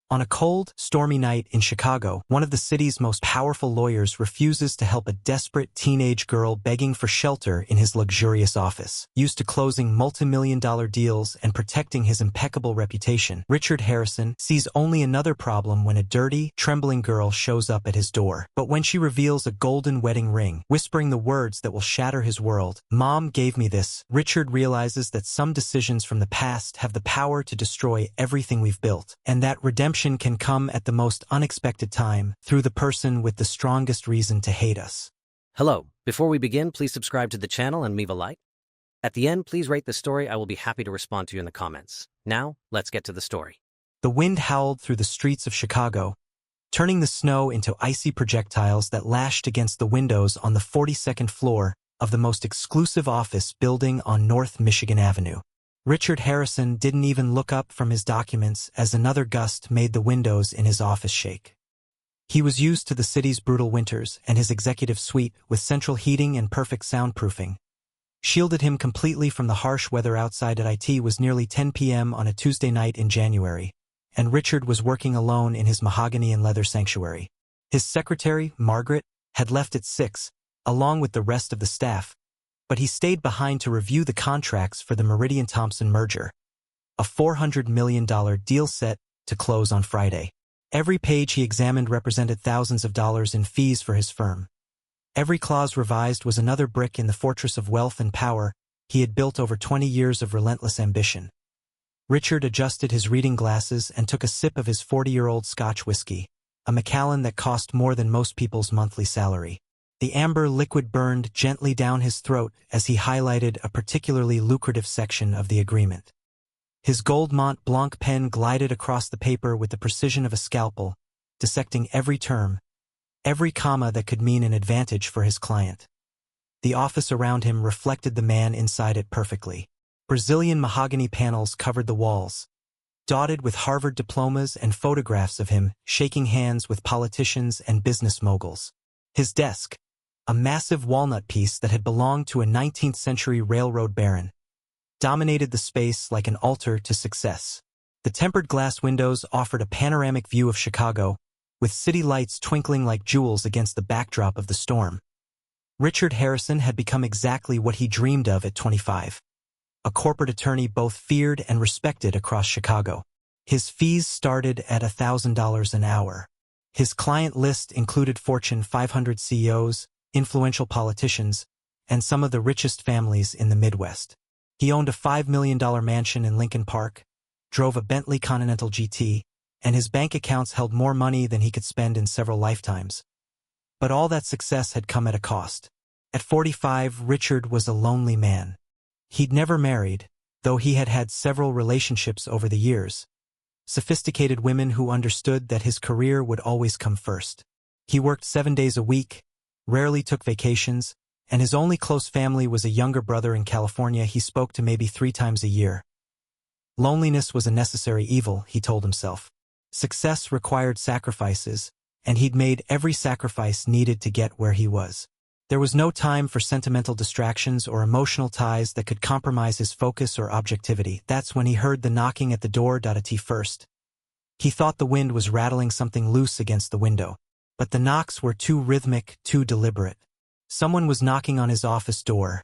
On a cold, stormy night in Chicago, one of the city's most powerful lawyers refuses to help a desperate teenage girl begging for shelter in his luxurious office. Used to closing multi-million-dollar deals and protecting his impeccable reputation, Richard Harrison sees only another problem when a dirty, trembling girl shows up at his door. But when she reveals a golden wedding ring, whispering the words that will shatter his world, "Mom gave me this," Richard realizes that some decisions from the past have the power to destroy everything we've built, and that redemption can come at the most unexpected time, through the person with the strongest reason to hate us. Hello. Before we begin, please subscribe to the channel and leave a like. At the end, please rate the story. I will be happy to respond to you in the comments. Now, let's get to the story. The wind howled through the streets of Chicago, turning the snow into icy projectiles that lashed against the windows on the 42nd floor of the most exclusive office building on North Michigan Avenue. Richard Harrison didn't even look up from his documents as another gust made the windows in his office shake. He was used to the city's brutal winters, and his executive suite, with central heating and perfect soundproofing, shielded him completely from the harsh weather outside. At IT was nearly 10 p.m. on a Tuesday night in January, and Richard was working alone in his mahogany and leather sanctuary. His secretary, Margaret, had left at 6, along with the rest of the staff, but he stayed behind to review the contracts for the Meridian-Thompson merger, a $400 million deal set to close on Friday. Every page he examined represented thousands of dollars in fees for his firm. Every clause revised was another brick in the fortress of wealth and power he had built over 20 years of relentless ambition. Richard adjusted his reading glasses and took a sip of his 40-year-old Scotch whiskey, a Macallan that cost more than most people's monthly salary. The amber liquid burned gently down his throat as he highlighted a particularly lucrative section of the agreement. His gold Mont Blanc pen glided across the paper with the precision of a scalpel, dissecting every term, every comma that could mean an advantage for his client. The office around him reflected the man inside it perfectly. Brazilian mahogany panels covered the walls, dotted with Harvard diplomas and photographs of him shaking hands with politicians and business moguls. His desk, a massive walnut piece that had belonged to a 19th-century railroad baron, dominated the space like an altar to success. The tempered glass windows offered a panoramic view of Chicago, with city lights twinkling like jewels against the backdrop of the storm. Richard Harrison had become exactly what he dreamed of at 25, a corporate attorney both feared and respected across Chicago. His fees started at $1,000 an hour. His client list included Fortune 500 CEOs, influential politicians, and some of the richest families in the Midwest. He owned a $5 million mansion in Lincoln Park, drove a Bentley Continental GT, and his bank accounts held more money than he could spend in several lifetimes. But all that success had come at a cost. At 45, Richard was a lonely man. He'd never married, though he had had several relationships over the years. Sophisticated women who understood that his career would always come first. He worked 7 days a week, rarely took vacations, and his only close family was a younger brother in California he spoke to maybe 3 times a year. Loneliness was a necessary evil, he told himself. Success required sacrifices, and he'd made every sacrifice needed to get where he was. There was no time for sentimental distractions or emotional ties that could compromise his focus or objectivity. That's when he heard the knocking at the door. At first, he thought the wind was rattling something loose against the window, but the knocks were too rhythmic, too deliberate. Someone was knocking on his office door.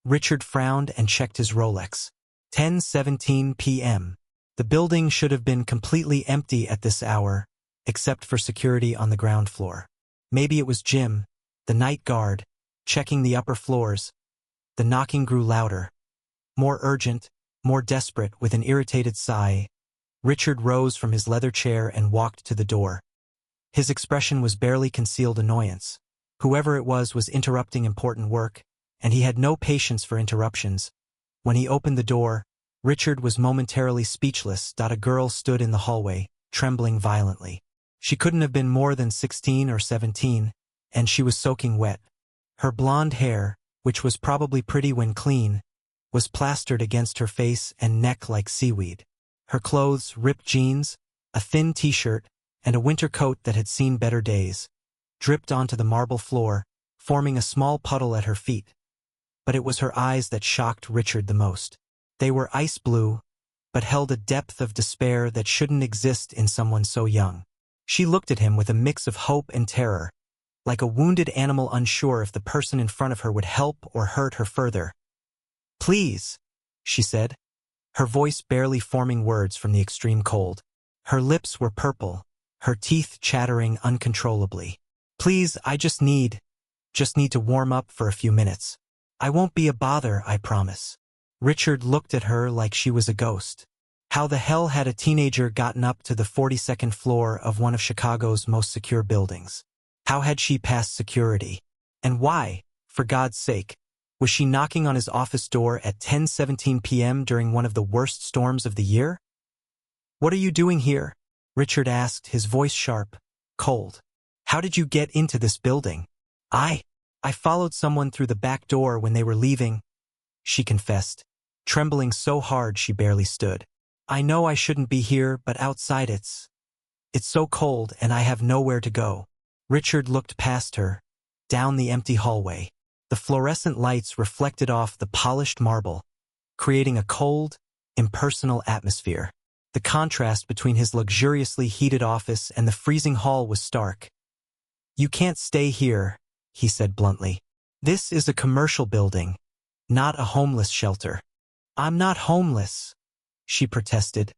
Richard frowned and checked his Rolex. 10:17 p.m. The building should have been completely empty at this hour, except for security on the ground floor. Maybe it was Jim, the night guard, checking the upper floors. The knocking grew louder, more urgent, more desperate. With an irritated sigh, Richard rose from his leather chair and walked to the door. His expression was barely concealed annoyance. Whoever it was interrupting important work, and he had no patience for interruptions. When he opened the door, Richard was momentarily speechless. A girl stood in the hallway, trembling violently. She couldn't have been more than 16 or 17, and she was soaking wet. Her blonde hair, which was probably pretty when clean, was plastered against her face and neck like seaweed. Her clothes, ripped jeans, a thin t-shirt, and a winter coat that had seen better days, dripped onto the marble floor, forming a small puddle at her feet. But it was her eyes that shocked Richard the most. They were ice blue, but held a depth of despair that shouldn't exist in someone so young. She looked at him with a mix of hope and terror, like a wounded animal unsure if the person in front of her would help or hurt her further. "Please," she said, her voice barely forming words from the extreme cold. Her lips were purple, her teeth chattering uncontrollably. "Please, I just need to warm up for a few minutes. I won't be a bother, I promise." Richard looked at her like she was a ghost. How the hell had a teenager gotten up to the 42nd floor of one of Chicago's most secure buildings? How had she passed security? And why, for God's sake, was she knocking on his office door at 10:17 p.m. during one of the worst storms of the year? "What are you doing here?" Richard asked, his voice sharp, cold. "How did you get into this building?" I followed someone through the back door when they were leaving," she confessed, trembling so hard she barely stood. "I know I shouldn't be here, but outside it's so cold and I have nowhere to go." Richard looked past her, down the empty hallway. The fluorescent lights reflected off the polished marble, creating a cold, impersonal atmosphere. The contrast between his luxuriously heated office and the freezing hall was stark. "You can't stay here," he said bluntly. "This is a commercial building, not a homeless shelter." "I'm not homeless," she protested,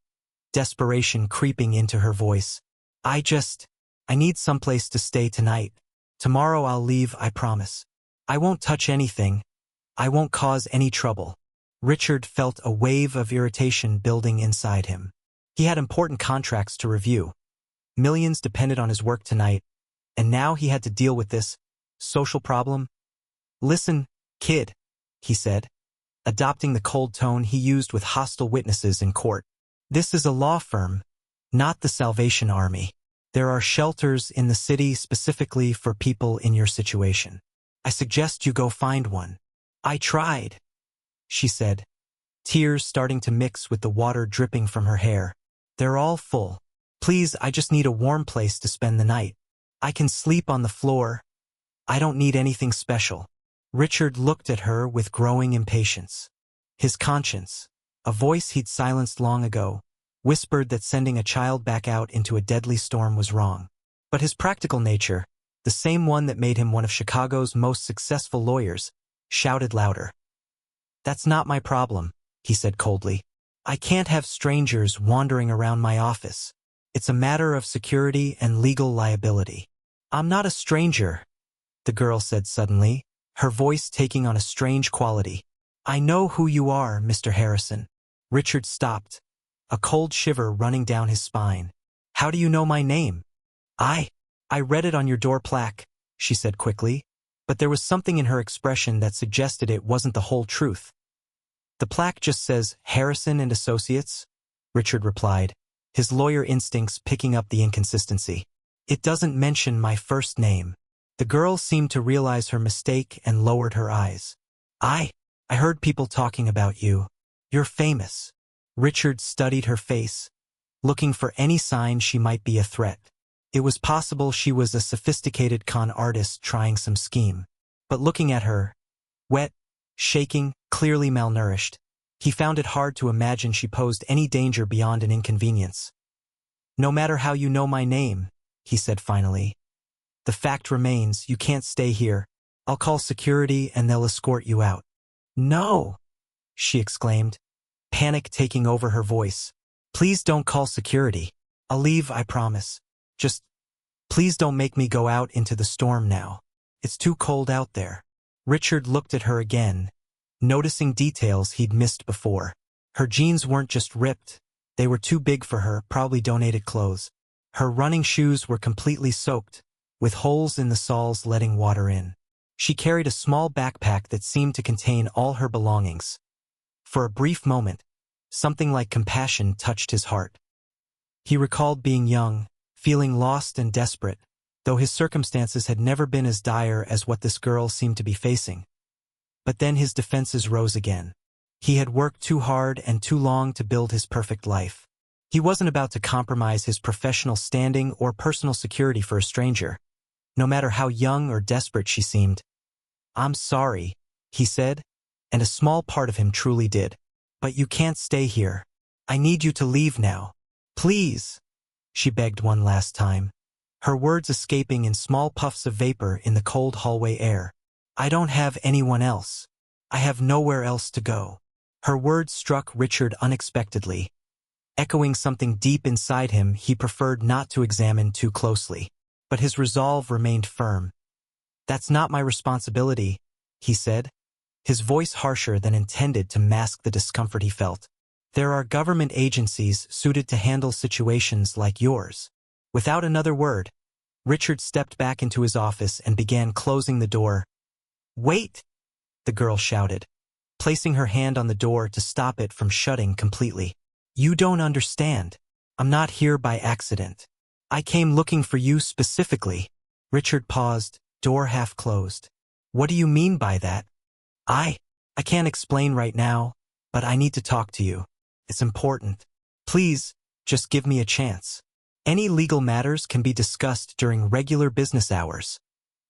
desperation creeping into her voice. I need someplace to stay tonight. Tomorrow I'll leave, I promise. I won't touch anything. I won't cause any trouble." Richard felt a wave of irritation building inside him. He had important contracts to review. Millions depended on his work tonight, and now he had to deal with this social problem. "Listen, kid," he said, adopting the cold tone he used with hostile witnesses in court. "This is a law firm, not the Salvation Army. There are shelters in the city specifically for people in your situation. I suggest you go find one." "I tried," she said, tears starting to mix with the water dripping from her hair. "They're all full. Please, I just need a warm place to spend the night. I can sleep on the floor. I don't need anything special." Richard looked at her with growing impatience. His conscience, a voice he'd silenced long ago, whispered that sending a child back out into a deadly storm was wrong. But his practical nature, the same one that made him one of Chicago's most successful lawyers, shouted louder. "That's not my problem," he said coldly. "I can't have strangers wandering around my office. It's a matter of security and legal liability." "I'm not a stranger," the girl said suddenly, her voice taking on a strange quality. "I know who you are, Mr. Harrison." Richard stopped, a cold shiver running down his spine. "How do you know my name?" I read it on your door plaque," she said quickly, but there was something in her expression that suggested it wasn't the whole truth. "The plaque just says Harrison and Associates," Richard replied, his lawyer instincts picking up the inconsistency. "It doesn't mention my first name." The girl seemed to realize her mistake and lowered her eyes. I heard people talking about you. You're famous." Richard studied her face, looking for any sign she might be a threat. It was possible she was a sophisticated con artist trying some scheme. But looking at her, wet, shaking, clearly malnourished, he found it hard to imagine she posed any danger beyond an inconvenience. "No matter how you know my name," he said finally, "the fact remains you can't stay here. I'll call security and they'll escort you out." "No!" she exclaimed, panic taking over her voice. "Please don't call security. I'll leave, I promise. Just, please don't make me go out into the storm now. It's too cold out there." Richard looked at her again, noticing details he'd missed before. Her jeans weren't just ripped, they were too big for her, probably donated clothes. Her running shoes were completely soaked, with holes in the soles letting water in. She carried a small backpack that seemed to contain all her belongings. For a brief moment, something like compassion touched his heart. He recalled being young, feeling lost and desperate, though his circumstances had never been as dire as what this girl seemed to be facing. But then his defenses rose again. He had worked too hard and too long to build his perfect life. He wasn't about to compromise his professional standing or personal security for a stranger, no matter how young or desperate she seemed. "I'm sorry," he said, and a small part of him truly did. "But you can't stay here." I need you to leave now. Please, she begged one last time, her words escaping in small puffs of vapor in the cold hallway air. I don't have anyone else. I have nowhere else to go. Her words struck Richard unexpectedly, echoing something deep inside him he preferred not to examine too closely. But his resolve remained firm. That's not my responsibility, he said, his voice harsher than intended to mask the discomfort he felt. There are government agencies suited to handle situations like yours. Without another word, Richard stepped back into his office and began closing the door. Wait, the girl shouted, placing her hand on the door to stop it from shutting completely. You don't understand. I'm not here by accident. I came looking for you specifically. Richard paused, door half closed. What do you mean by that? I can't explain right now, but I need to talk to you. It's important. Please, just give me a chance. Any legal matters can be discussed during regular business hours,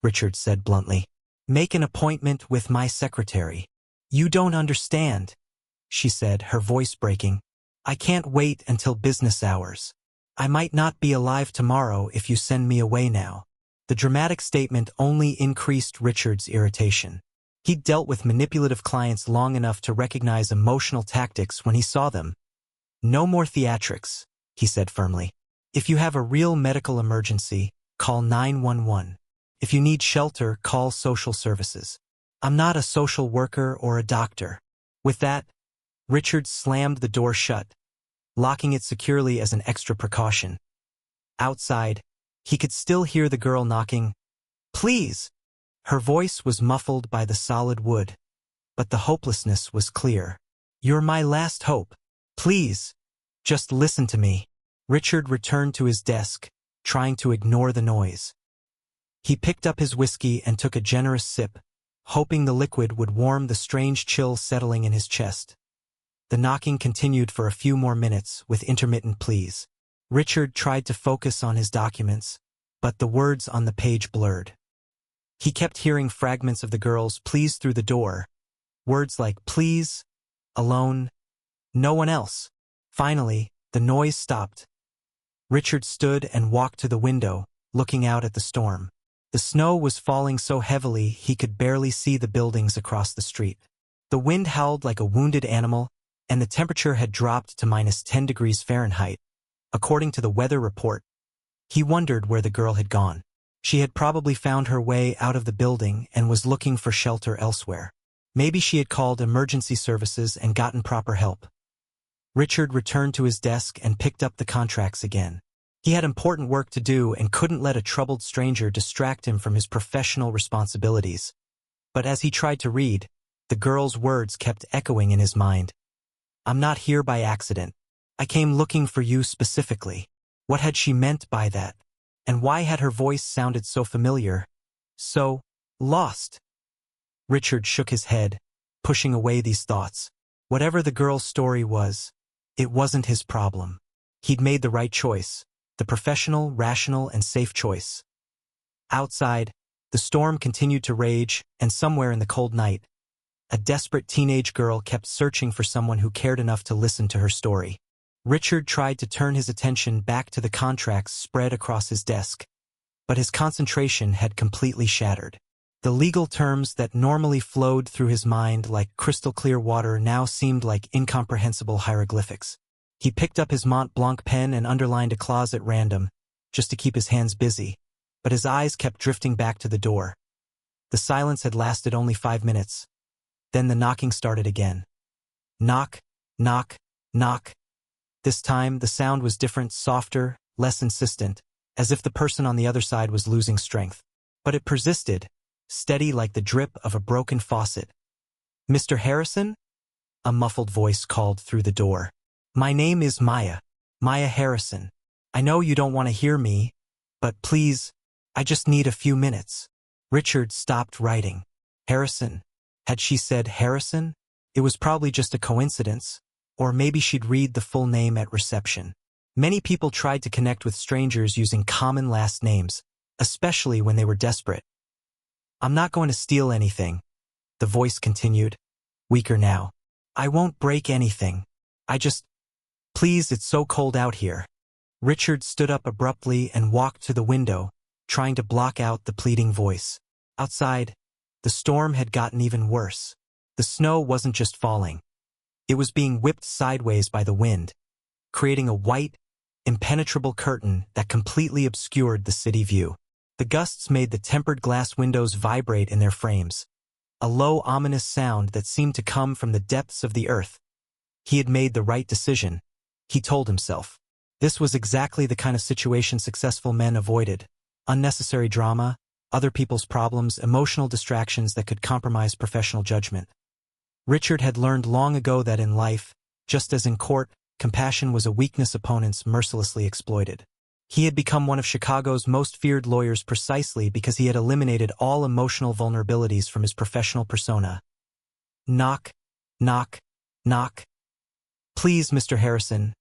Richard said bluntly. Make an appointment with my secretary. You don't understand, she said, her voice breaking. I can't wait until business hours. I might not be alive tomorrow if you send me away now. The dramatic statement only increased Richard's irritation. He'd dealt with manipulative clients long enough to recognize emotional tactics when he saw them. No more theatrics, he said firmly. If you have a real medical emergency, call 911. If you need shelter, call social services. I'm not a social worker or a doctor. With that, Richard slammed the door shut, locking it securely as an extra precaution. Outside, he could still hear the girl knocking. Please! Her voice was muffled by the solid wood, but the hopelessness was clear. You're my last hope. Please, just listen to me. Richard returned to his desk, trying to ignore the noise. He picked up his whiskey and took a generous sip, hoping the liquid would warm the strange chill settling in his chest. The knocking continued for a few more minutes with intermittent pleas. Richard tried to focus on his documents, but the words on the page blurred. He kept hearing fragments of the girl's pleas through the door, words like please, alone, no one else. Finally, the noise stopped. Richard stood and walked to the window, looking out at the storm. The snow was falling so heavily he could barely see the buildings across the street. The wind howled like a wounded animal, and the temperature had dropped to -10 degrees Fahrenheit. According to the weather report, he wondered where the girl had gone. She had probably found her way out of the building and was looking for shelter elsewhere. Maybe she had called emergency services and gotten proper help. Richard returned to his desk and picked up the contracts again. He had important work to do and couldn't let a troubled stranger distract him from his professional responsibilities. But as he tried to read, the girl's words kept echoing in his mind. I'm not here by accident. I came looking for you specifically. What had she meant by that? And why had her voice sounded so familiar? So lost? Richard shook his head, pushing away these thoughts. Whatever the girl's story was, it wasn't his problem. He'd made the right choice, the professional, rational, and safe choice. Outside, the storm continued to rage, and somewhere in the cold night, a desperate teenage girl kept searching for someone who cared enough to listen to her story. Richard tried to turn his attention back to the contracts spread across his desk, but his concentration had completely shattered. The legal terms that normally flowed through his mind like crystal-clear water now seemed like incomprehensible hieroglyphics. He picked up his Mont Blanc pen and underlined a clause at random, just to keep his hands busy, but his eyes kept drifting back to the door. The silence had lasted only 5 minutes. Then the knocking started again. Knock, knock, knock. This time, the sound was different, softer, less insistent, as if the person on the other side was losing strength. But it persisted, steady like the drip of a broken faucet. Mr. Harrison? A muffled voice called through the door. My name is Maya Harrison. I know you don't want to hear me, but please, I just need a few minutes. Richard stopped writing. Harrison. Had she said Harrison? It was probably just a coincidence. Or maybe she'd read the full name at reception. Many people tried to connect with strangers using common last names, especially when they were desperate. I'm not going to steal anything, the voice continued, weaker now. I won't break anything. I just Please, it's so cold out here. Richard stood up abruptly and walked to the window, trying to block out the pleading voice. Outside, the storm had gotten even worse. The snow wasn't just falling. It was being whipped sideways by the wind, creating a white, impenetrable curtain that completely obscured the city view. The gusts made the tempered glass windows vibrate in their frames, a low, ominous sound that seemed to come from the depths of the earth. He had made the right decision, he told himself. This was exactly the kind of situation successful men avoided. Unnecessary drama, other people's problems, emotional distractions that could compromise professional judgment. Richard had learned long ago that in life, just as in court, compassion was a weakness opponents mercilessly exploited. He had become one of Chicago's most feared lawyers precisely because he had eliminated all emotional vulnerabilities from his professional persona. Knock, knock, knock. Please, Mr. Harrison.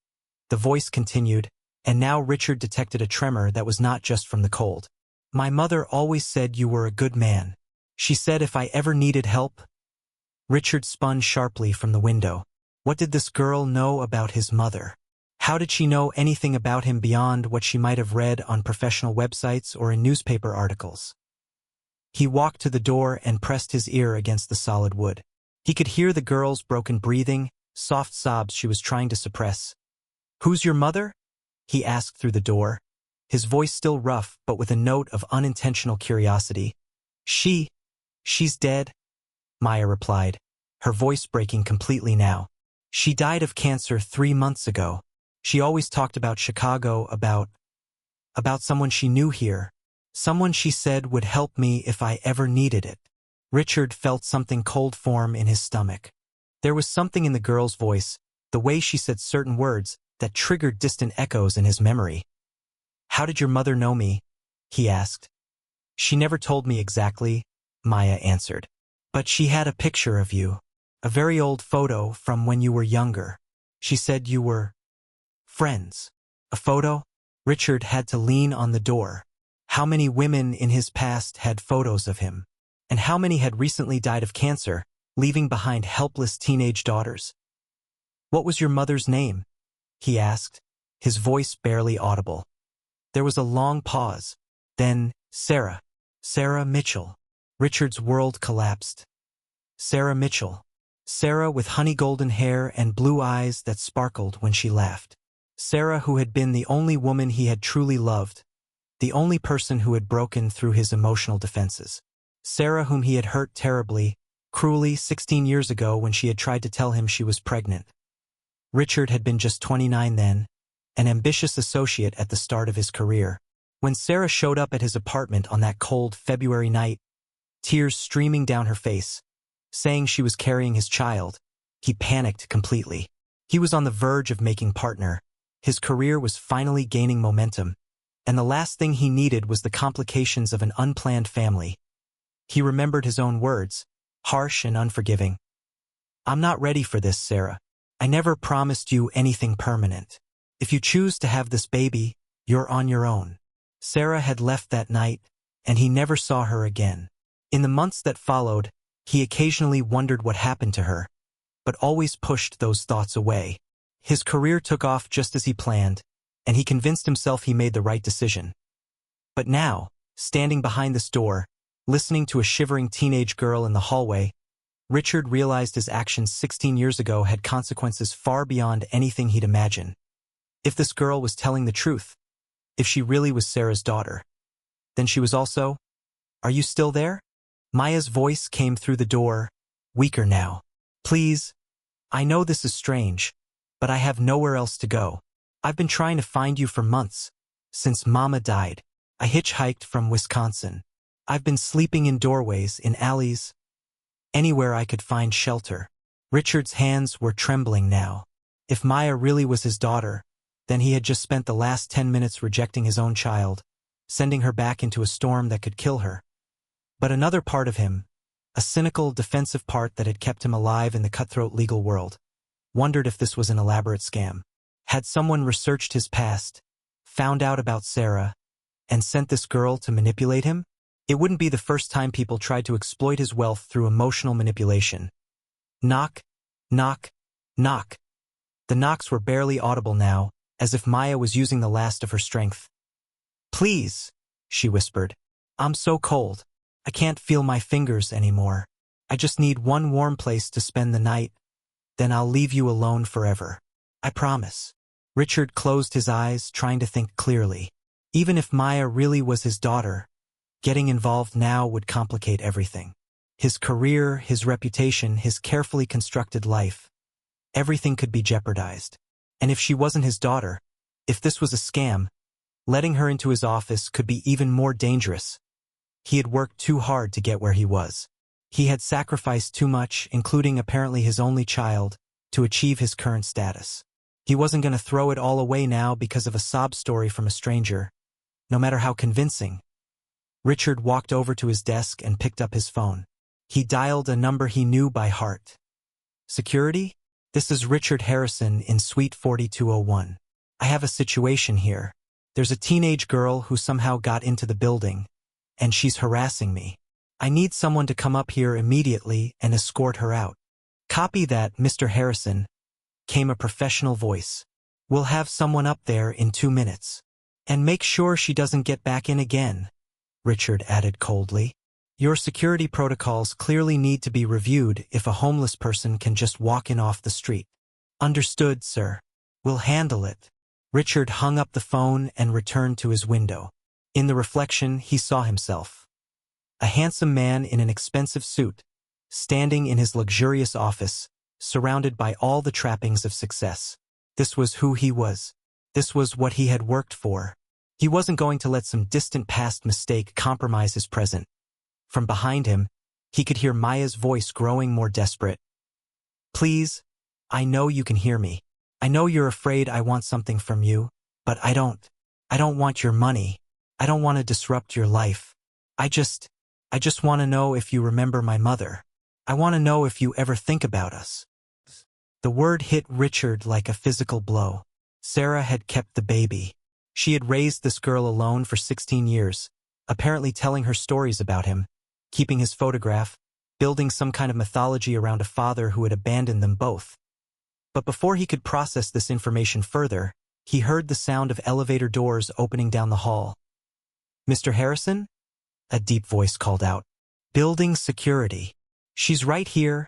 The voice continued, and now Richard detected a tremor that was not just from the cold. My mother always said you were a good man. She said if I ever needed help. Richard spun sharply from the window. What did this girl know about his mother? How did she know anything about him beyond what she might have read on professional websites or in newspaper articles? He walked to the door and pressed his ear against the solid wood. He could hear the girl's broken breathing, soft sobs she was trying to suppress. Who's your mother? He asked through the door, his voice still rough but with a note of unintentional curiosity. She's dead, Maya replied, her voice breaking completely now. She died of cancer 3 months ago. She always talked about Chicago, about someone she knew here, someone she said would help me if I ever needed it. Richard felt something cold form in his stomach. There was something in the girl's voice, the way she said certain words, that triggered distant echoes in his memory. How did your mother know me? He asked. She never told me exactly, Maya answered. But she had a picture of you, a very old photo from when you were younger. She said you were friends. A photo? Richard had to lean on the door. How many women in his past had photos of him? And how many had recently died of cancer, leaving behind helpless teenage daughters? What was your mother's name? He asked, his voice barely audible. There was a long pause. Then, Sarah Mitchell. Richard's world collapsed. Sarah Mitchell. Sarah with honey golden hair and blue eyes that sparkled when she laughed. Sarah who had been the only woman he had truly loved, the only person who had broken through his emotional defenses. Sarah whom he had hurt terribly, cruelly 16 years ago when she had tried to tell him she was pregnant. Richard had been just 29 then, an ambitious associate at the start of his career. When Sarah showed up at his apartment on that cold February night, tears streaming down her face, saying she was carrying his child, he panicked completely. He was on the verge of making partner. His career was finally gaining momentum, and the last thing he needed was the complications of an unplanned family. He remembered his own words, harsh and unforgiving. I'm not ready for this, Sarah. I never promised you anything permanent. If you choose to have this baby, you're on your own. Sarah had left that night, and he never saw her again. In the months that followed, he occasionally wondered what happened to her, but always pushed those thoughts away. His career took off just as he planned, and he convinced himself he made the right decision. But now, standing behind this door, listening to a shivering teenage girl in the hallway, Richard realized his actions 16 years ago had consequences far beyond anything he'd imagined. If this girl was telling the truth, if she really was Sarah's daughter, then she was also... Are you still there? Maya's voice came through the door, weaker now. Please, I know this is strange, but I have nowhere else to go. I've been trying to find you for months, since Mama died. I hitchhiked from Wisconsin. I've been sleeping in doorways, in alleys, anywhere I could find shelter. Richard's hands were trembling now. If Maya really was his daughter, then he had just spent the last 10 minutes rejecting his own child, sending her back into a storm that could kill her. But another part of him, a cynical, defensive part that had kept him alive in the cutthroat legal world, wondered if this was an elaborate scam. Had someone researched his past, found out about Sarah, and sent this girl to manipulate him? It wouldn't be the first time people tried to exploit his wealth through emotional manipulation. Knock, knock, knock. The knocks were barely audible now, as if Maya was using the last of her strength. "Please," she whispered. "I'm so cold. I can't feel my fingers anymore. I just need one warm place to spend the night. Then I'll leave you alone forever. I promise." Richard closed his eyes, trying to think clearly. Even if Maya really was his daughter, getting involved now would complicate everything. His career, his reputation, his carefully constructed life. Everything could be jeopardized. And if she wasn't his daughter, if this was a scam, letting her into his office could be even more dangerous. He had worked too hard to get where he was. He had sacrificed too much, including apparently his only child, to achieve his current status. He wasn't going to throw it all away now because of a sob story from a stranger, no matter how convincing. Richard walked over to his desk and picked up his phone. He dialed a number he knew by heart. "Security? This is Richard Harrison in Suite 4201. I have a situation here. There's a teenage girl who somehow got into the building, and she's harassing me. I need someone to come up here immediately and escort her out." "Copy that, Mr. Harrison," came a professional voice. "We'll have someone up there in 2 minutes. And make sure she doesn't get back in again," Richard added coldly. "Your security protocols clearly need to be reviewed if a homeless person can just walk in off the street." "Understood, sir. We'll handle it." Richard hung up the phone and returned to his window. In the reflection, he saw himself. A handsome man in an expensive suit, standing in his luxurious office, surrounded by all the trappings of success. This was who he was. This was what he had worked for. He wasn't going to let some distant past mistake compromise his present. From behind him, he could hear Maya's voice growing more desperate. "Please, I know you can hear me. I know you're afraid I want something from you, but I don't. I don't want your money. I don't want to disrupt your life. I just want to know if you remember my mother. I want to know if you ever think about us." The word hit Richard like a physical blow. Sarah had kept the baby. She had raised this girl alone for 16 years, apparently telling her stories about him, keeping his photograph, building some kind of mythology around a father who had abandoned them both. But before he could process this information further, he heard the sound of elevator doors opening down the hall. "Mr. Harrison?" a deep voice called out. "Building security." "She's right here,"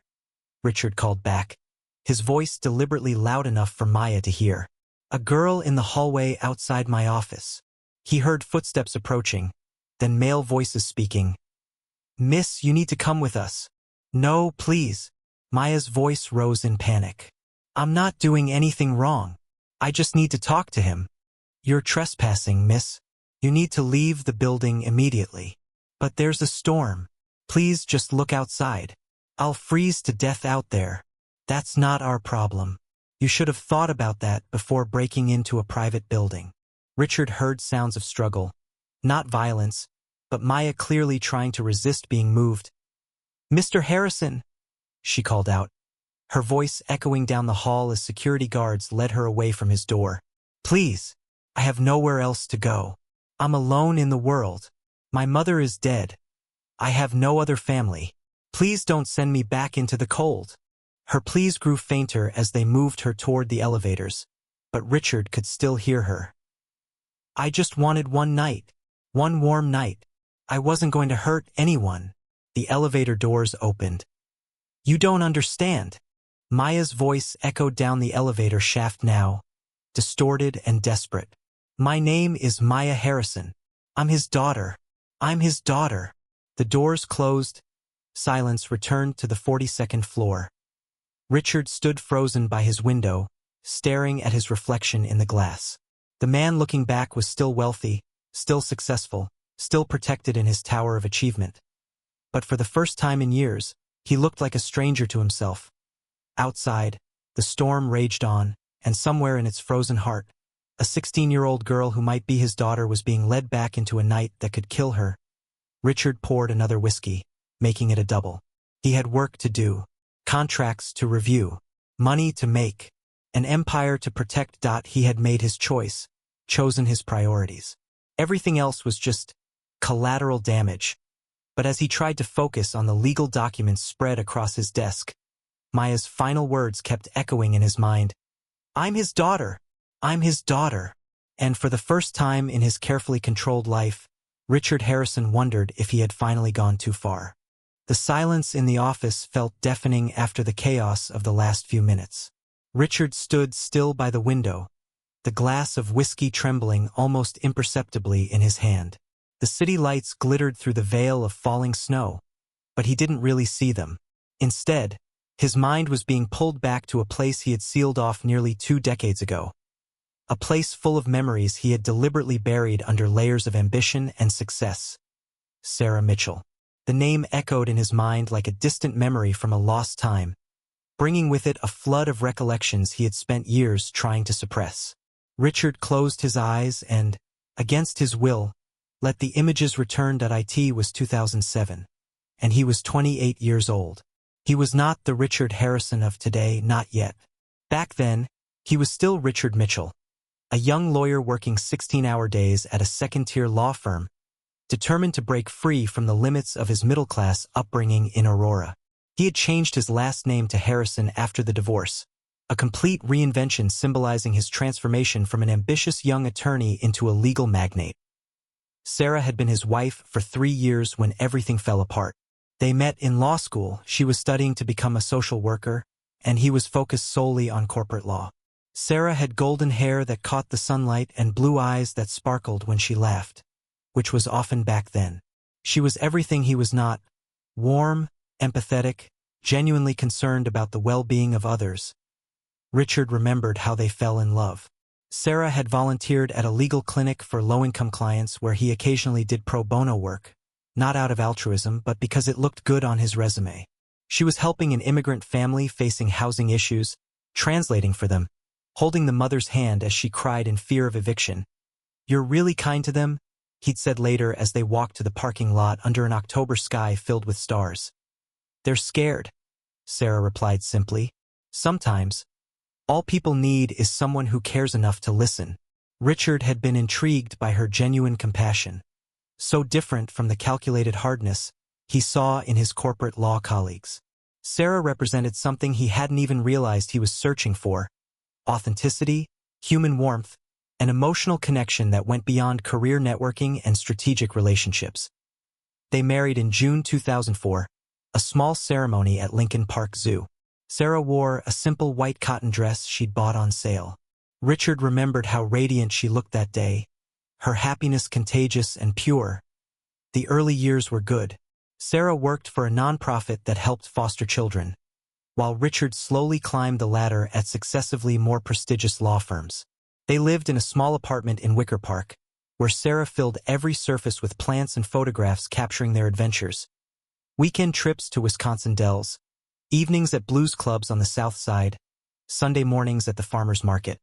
Richard called back, his voice deliberately loud enough for Maya to hear. "A girl in the hallway outside my office." He heard footsteps approaching, then male voices speaking. "Miss, you need to come with us." "No, please." Maya's voice rose in panic. "I'm not doing anything wrong. I just need to talk to him." "You're trespassing, miss. You need to leave the building immediately." "But there's a storm. Please just look outside. I'll freeze to death out there." "That's not our problem. You should have thought about that before breaking into a private building." Richard heard sounds of struggle. Not violence, but Maya clearly trying to resist being moved. "Mr. Harrison," she called out, her voice echoing down the hall as security guards led her away from his door. "Please, I have nowhere else to go. I'm alone in the world. My mother is dead. I have no other family. Please don't send me back into the cold." Her pleas grew fainter as they moved her toward the elevators, but Richard could still hear her. "I just wanted one night. One warm night. I wasn't going to hurt anyone." The elevator doors opened. "You don't understand." Maya's voice echoed down the elevator shaft now, distorted and desperate. "My name is Maya Harrison. I'm his daughter. I'm his daughter." The doors closed. Silence returned to the 42nd floor. Richard stood frozen by his window, staring at his reflection in the glass. The man looking back was still wealthy, still successful, still protected in his tower of achievement. But for the first time in years, he looked like a stranger to himself. Outside, the storm raged on, and somewhere in its frozen heart, a 16-year-old girl who might be his daughter was being led back into a night that could kill her. Richard poured another whiskey, making it a double. He had work to do. Contracts to review, money to make, an empire to protect. He had made his choice, chosen his priorities. Everything else was just collateral damage. But as he tried to focus on the legal documents spread across his desk, Maya's final words kept echoing in his mind. I'm his daughter. I'm his daughter. And for the first time in his carefully controlled life, Richard Harrison wondered if he had finally gone too far. The silence in the office felt deafening after the chaos of the last few minutes. Richard stood still by the window, the glass of whiskey trembling almost imperceptibly in his hand. The city lights glittered through the veil of falling snow, but he didn't really see them. Instead, his mind was being pulled back to a place he had sealed off nearly 2 decades ago. A place full of memories he had deliberately buried under layers of ambition and success. Sarah Mitchell. The name echoed in his mind like a distant memory from a lost time, bringing with it a flood of recollections he had spent years trying to suppress. Richard closed his eyes and, against his will, let the images return. It was 2007, and he was 28 years old. He was not the Richard Harrison of today, not yet. Back then, he was still Richard Mitchell, a young lawyer working 16-hour days at a second-tier law firm, determined to break free from the limits of his middle-class upbringing in Aurora. He had changed his last name to Harrison after the divorce, a complete reinvention symbolizing his transformation from an ambitious young attorney into a legal magnate. Sarah had been his wife for 3 years when everything fell apart. They met in law school. She was studying to become a social worker, and he was focused solely on corporate law. Sarah had golden hair that caught the sunlight and blue eyes that sparkled when she laughed, which was often back then. She was everything he was not: warm, empathetic, genuinely concerned about the well-being of others. Richard remembered how they fell in love. Sarah had volunteered at a legal clinic for low-income clients where he occasionally did pro bono work, not out of altruism but because it looked good on his resume. She was helping an immigrant family facing housing issues, translating for them, holding the mother's hand as she cried in fear of eviction. "You're really kind to them," he'd said later as they walked to the parking lot under an October sky filled with stars. "They're scared," Sarah replied simply. "Sometimes, all people need is someone who cares enough to listen." Richard had been intrigued by her genuine compassion, so different from the calculated hardness he saw in his corporate law colleagues. Sarah represented something he hadn't even realized he was searching for: authenticity, human warmth, an emotional connection that went beyond career networking and strategic relationships. They married in June 2004, a small ceremony at Lincoln Park Zoo. Sarah wore a simple white cotton dress she'd bought on sale. Richard remembered how radiant she looked that day, her happiness contagious and pure. The early years were good. Sarah worked for a nonprofit that helped foster children, while Richard slowly climbed the ladder at successively more prestigious law firms. They lived in a small apartment in Wicker Park, where Sarah filled every surface with plants and photographs capturing their adventures. Weekend trips to Wisconsin Dells, evenings at blues clubs on the South Side, Sunday mornings at the farmer's market.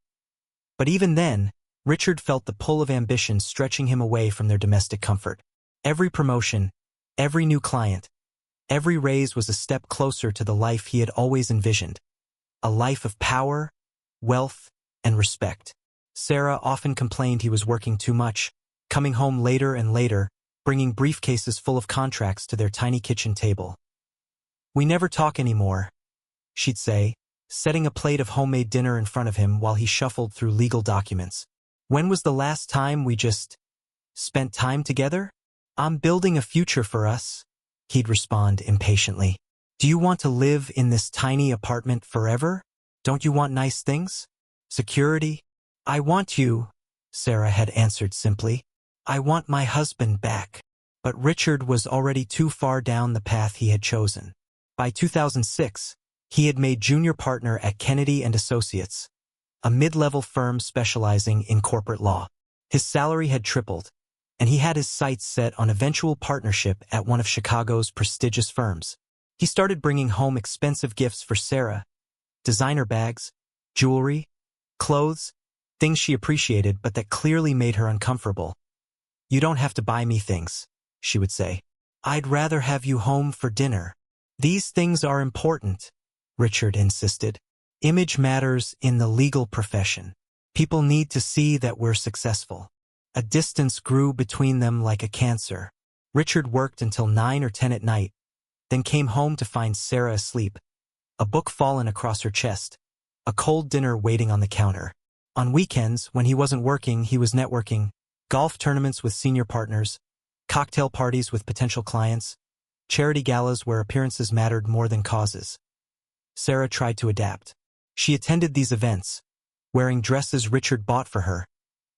But even then, Richard felt the pull of ambition stretching him away from their domestic comfort. Every promotion, every new client, every raise was a step closer to the life he had always envisioned: a life of power, wealth, and respect. Sarah often complained he was working too much, coming home later and later, bringing briefcases full of contracts to their tiny kitchen table. "We never talk anymore," she'd say, setting a plate of homemade dinner in front of him while he shuffled through legal documents. "When was the last time we just spent time together?" "I'm building a future for us," he'd respond impatiently. "Do you want to live in this tiny apartment forever? Don't you want nice things? Security?" "I want you," Sarah had answered simply. "I want my husband back." But Richard was already too far down the path he had chosen. By 2006, he had made junior partner at Kennedy and Associates, a mid-level firm specializing in corporate law. His salary had tripled, and he had his sights set on eventual partnership at one of Chicago's prestigious firms. He started bringing home expensive gifts for Sarah: designer bags, jewelry, clothes, things she appreciated but that clearly made her uncomfortable. "You don't have to buy me things," she would say. "I'd rather have you home for dinner." "These things are important," Richard insisted. "Image matters in the legal profession. People need to see that we're successful." A distance grew between them like a cancer. Richard worked until 9 or 10 at night, then came home to find Sarah asleep, a book fallen across her chest, a cold dinner waiting on the counter. On weekends, when he wasn't working, he was networking, golf tournaments with senior partners, cocktail parties with potential clients, charity galas where appearances mattered more than causes. Sarah tried to adapt. She attended these events, wearing dresses Richard bought for her,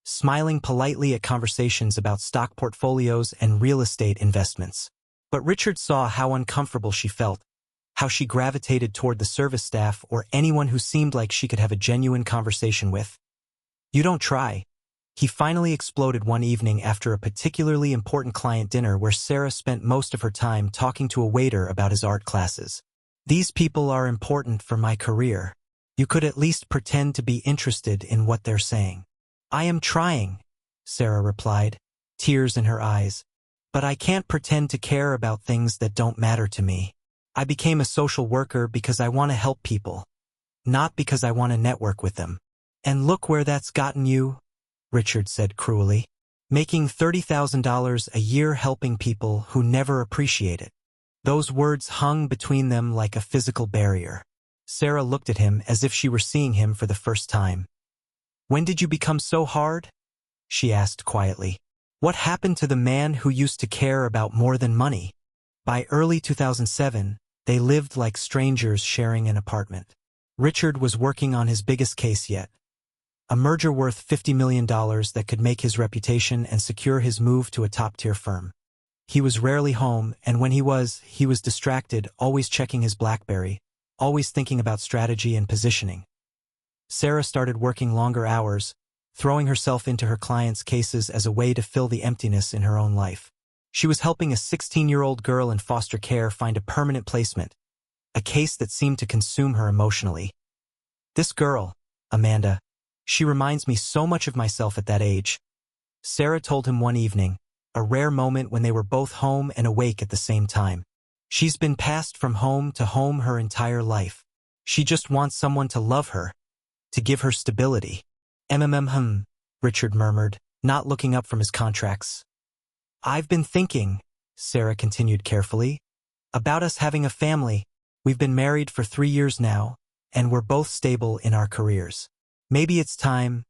smiling politely at conversations about stock portfolios and real estate investments. But Richard saw how uncomfortable she felt, how she gravitated toward the service staff or anyone who seemed like she could have a genuine conversation with. "You don't try." He finally exploded one evening after a particularly important client dinner where Sarah spent most of her time talking to a waiter about his art classes. "These people are important for my career. You could at least pretend to be interested in what they're saying." "I am trying," Sarah replied, tears in her eyes. "But I can't pretend to care about things that don't matter to me. I became a social worker because I want to help people, not because I want to network with them." "And look where that's gotten you," Richard said cruelly. "Making $30,000 a year helping people who never appreciate it." Those words hung between them like a physical barrier. Sarah looked at him as if she were seeing him for the first time. "When did you become so hard?" she asked quietly. "What happened to the man who used to care about more than money?" By early 2007, they lived like strangers sharing an apartment. Richard was working on his biggest case yet, a merger worth $50 million that could make his reputation and secure his move to a top-tier firm. He was rarely home, and when he was distracted, always checking his BlackBerry, always thinking about strategy and positioning. Sarah started working longer hours, throwing herself into her clients' cases as a way to fill the emptiness in her own life. She was helping a 16-year-old girl in foster care find a permanent placement, a case that seemed to consume her emotionally. "This girl, Amanda, she reminds me so much of myself at that age," Sarah told him one evening, a rare moment when they were both home and awake at the same time. "She's been passed from home to home her entire life. She just wants someone to love her, to give her stability." Richard murmured, not looking up from his contracts. "I've been thinking," Sarah continued carefully, "about us having a family. We've been married for 3 years now, and we're both stable in our careers. Maybe it's time."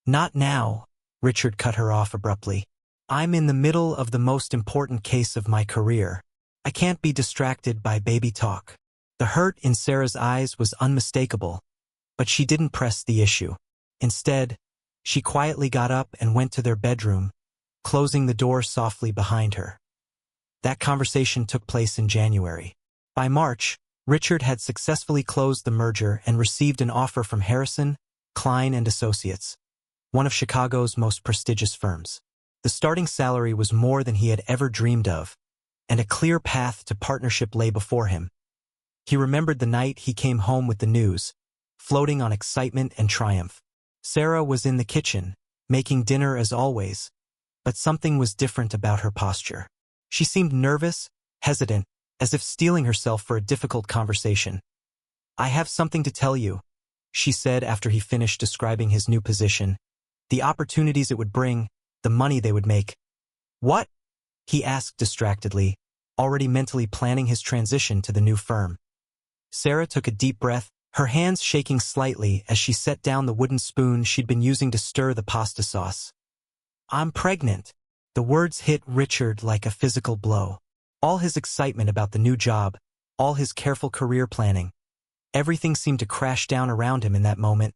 "Not now," Richard cut her off abruptly. "I'm in the middle of the most important case of my career. I can't be distracted by baby talk." The hurt in Sarah's eyes was unmistakable, but she didn't press the issue. Instead, she quietly got up and went to their bedroom, closing the door softly behind her. That conversation took place in January. By March, Richard had successfully closed the merger and received an offer from Harrison, Klein and Associates, one of Chicago's most prestigious firms. The starting salary was more than he had ever dreamed of, and a clear path to partnership lay before him. He remembered the night he came home with the news, floating on excitement and triumph. Sarah was in the kitchen, making dinner as always, but something was different about her posture. She seemed nervous, hesitant, as if steeling herself for a difficult conversation. "I have something to tell you," she said after he finished describing his new position, the opportunities it would bring, the money they would make. "What?" he asked distractedly, already mentally planning his transition to the new firm. Sarah took a deep breath, her hands shaking slightly as she set down the wooden spoon she'd been using to stir the pasta sauce. "I'm pregnant." The words hit Richard like a physical blow. All his excitement about the new job, all his careful career planning, everything seemed to crash down around him in that moment.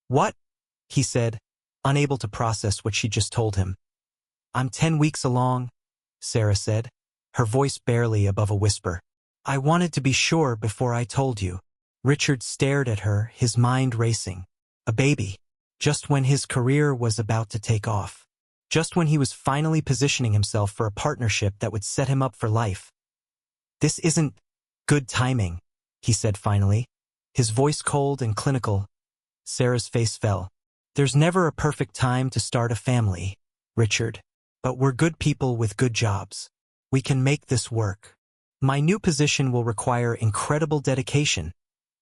"What?" he said, unable to process what she just told him. "I'm 10 weeks along," Sarah said, her voice barely above a whisper. "I wanted to be sure before I told you." Richard stared at her, his mind racing. A baby. Just when his career was about to take off. Just when he was finally positioning himself for a partnership that would set him up for life. "This isn't good timing," he said finally, his voice cold and clinical. Sarah's face fell. "There's never a perfect time to start a family, Richard. But we're good people with good jobs. We can make this work." "My new position will require incredible dedication,"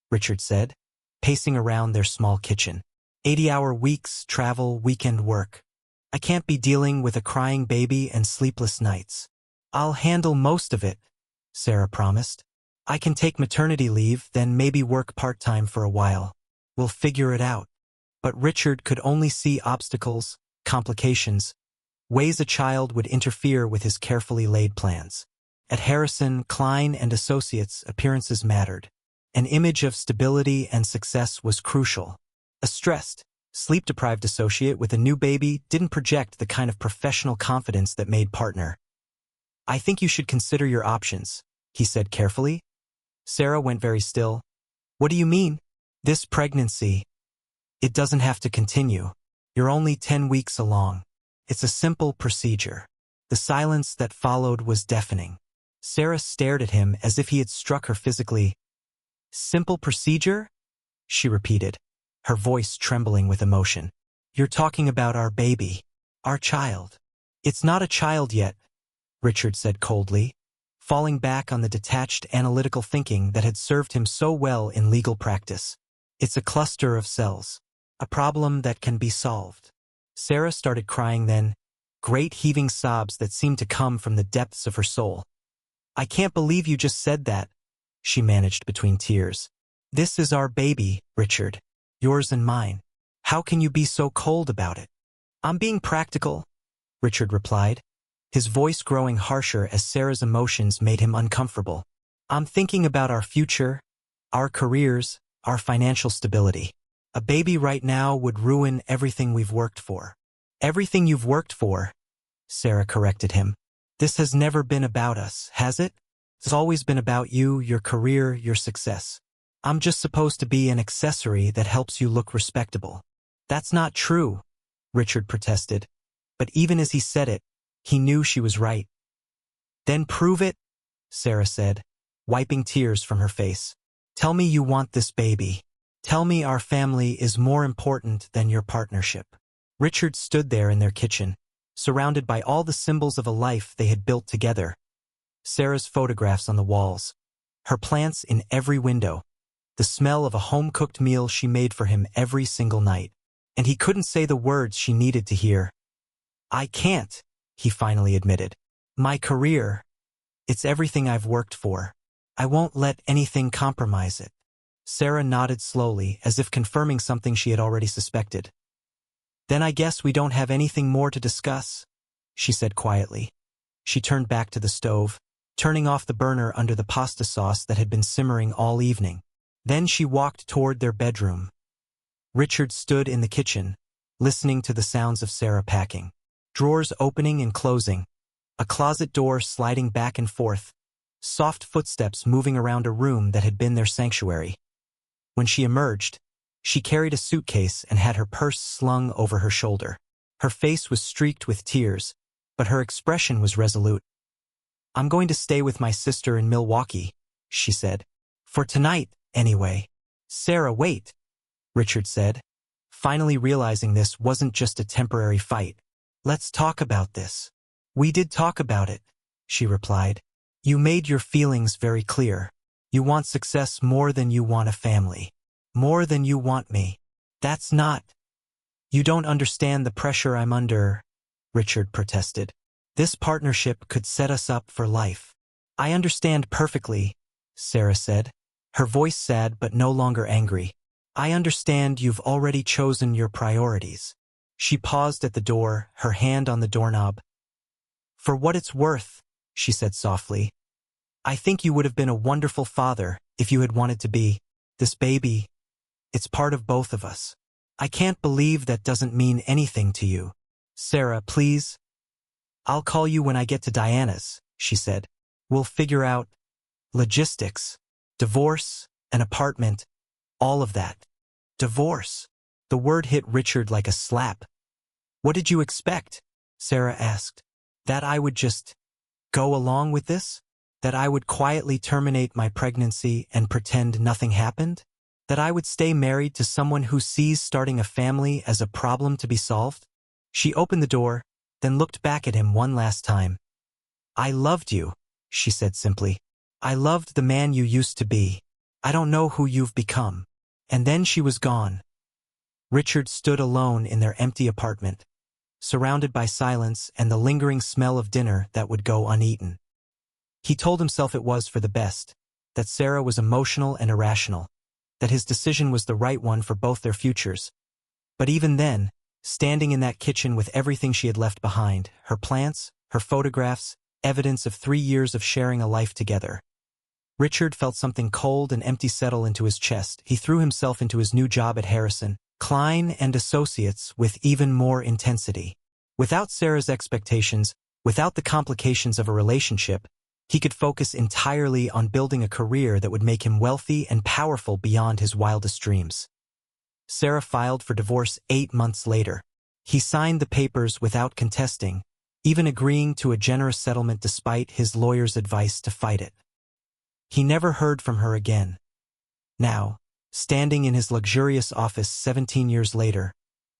Richard said, pacing around their small kitchen. 80-hour weeks, travel, weekend work. "I can't be dealing with a crying baby and sleepless nights." "I'll handle most of it," Sarah promised. "I can take maternity leave, then maybe work part-time for a while." We'll figure it out. But Richard could only see obstacles, complications, ways a child would interfere with his carefully laid plans. At Harrison, Klein and Associates, appearances mattered. An image of stability and success was crucial. A stressed, sleep-deprived associate with a new baby didn't project the kind of professional confidence that made partner. "I think you should consider your options," he said carefully. Sarah went very still. "What do you mean?" "This pregnancy. It doesn't have to continue. You're only 10 weeks along. It's a simple procedure." The silence that followed was deafening. Sarah stared at him as if he had struck her physically. "Simple procedure?" she repeated, her voice trembling with emotion. "You're talking about our baby, our child." "It's not a child yet," Richard said coldly, falling back on the detached analytical thinking that had served him so well in legal practice. "It's a cluster of cells, a problem that can be solved." Sarah started crying then, great heaving sobs that seemed to come from the depths of her soul. "I can't believe you just said that," she managed between tears. "This is our baby, Richard. Yours and mine. How can you be so cold about it?" "I'm being practical," Richard replied, his voice growing harsher as Sarah's emotions made him uncomfortable. "I'm thinking about our future, our careers, our financial stability. A baby right now would ruin everything we've worked for." "Everything you've worked for," Sarah corrected him. "This has never been about us, has it? It's always been about you, your career, your success. I'm just supposed to be an accessory that helps you look respectable." "That's not true," Richard protested. But even as he said it, he knew she was right. "Then prove it," Sarah said, wiping tears from her face. "Tell me you want this baby. Tell me our family is more important than your partnership." Richard stood there in their kitchen, surrounded by all the symbols of a life they had built together. Sarah's photographs on the walls, her plants in every window, the smell of a home-cooked meal she made for him every single night. And he couldn't say the words she needed to hear. "I can't," he finally admitted. "My career, it's everything I've worked for. I won't let anything compromise it." Sarah nodded slowly, as if confirming something she had already suspected. "Then I guess we don't have anything more to discuss," she said quietly. She turned back to the stove, turning off the burner under the pasta sauce that had been simmering all evening. Then she walked toward their bedroom. Richard stood in the kitchen, listening to the sounds of Sarah packing. Drawers opening and closing, a closet door sliding back and forth, soft footsteps moving around a room that had been their sanctuary. When she emerged, she carried a suitcase and had her purse slung over her shoulder. Her face was streaked with tears, but her expression was resolute. "I'm going to stay with my sister in Milwaukee," she said. "For tonight, anyway." "Sarah, wait," Richard said, finally realizing this wasn't just a temporary fight. "Let's talk about this." "We did talk about it," she replied. "You made your feelings very clear. You want success more than you want a family. More than you want me. That's not—" "You don't understand the pressure I'm under," Richard protested. "This partnership could set us up for life." "I understand perfectly," Sarah said, her voice sad but no longer angry. "I understand you've already chosen your priorities." She paused at the door, her hand on the doorknob. "For what it's worth," she said softly, "I think you would have been a wonderful father if you had wanted to be. This baby, it's part of both of us. I can't believe that doesn't mean anything to you." "Sarah, please." "I'll call you when I get to Diana's," she said. "We'll figure out logistics, divorce, an apartment, all of that." "Divorce?" The word hit Richard like a slap. "What did you expect?" Sarah asked. "That I would just go along with this? That I would quietly terminate my pregnancy and pretend nothing happened? That I would stay married to someone who sees starting a family as a problem to be solved?" She opened the door, then looked back at him one last time. "I loved you," she said simply. "I loved the man you used to be. I don't know who you've become." And then she was gone. Richard stood alone in their empty apartment, surrounded by silence and the lingering smell of dinner that would go uneaten. He told himself it was for the best, that Sarah was emotional and irrational, that his decision was the right one for both their futures. But even then, standing in that kitchen with everything she had left behind, her plants, her photographs, evidence of 3 years of sharing a life together, Richard felt something cold and empty settle into his chest. He threw himself into his new job at Harrison, Klein and Associates with even more intensity. Without Sarah's expectations, without the complications of a relationship, he could focus entirely on building a career that would make him wealthy and powerful beyond his wildest dreams. Sarah filed for divorce 8 months later. He signed the papers without contesting, even agreeing to a generous settlement despite his lawyer's advice to fight it. He never heard from her again. Now, standing in his luxurious office 17 years later,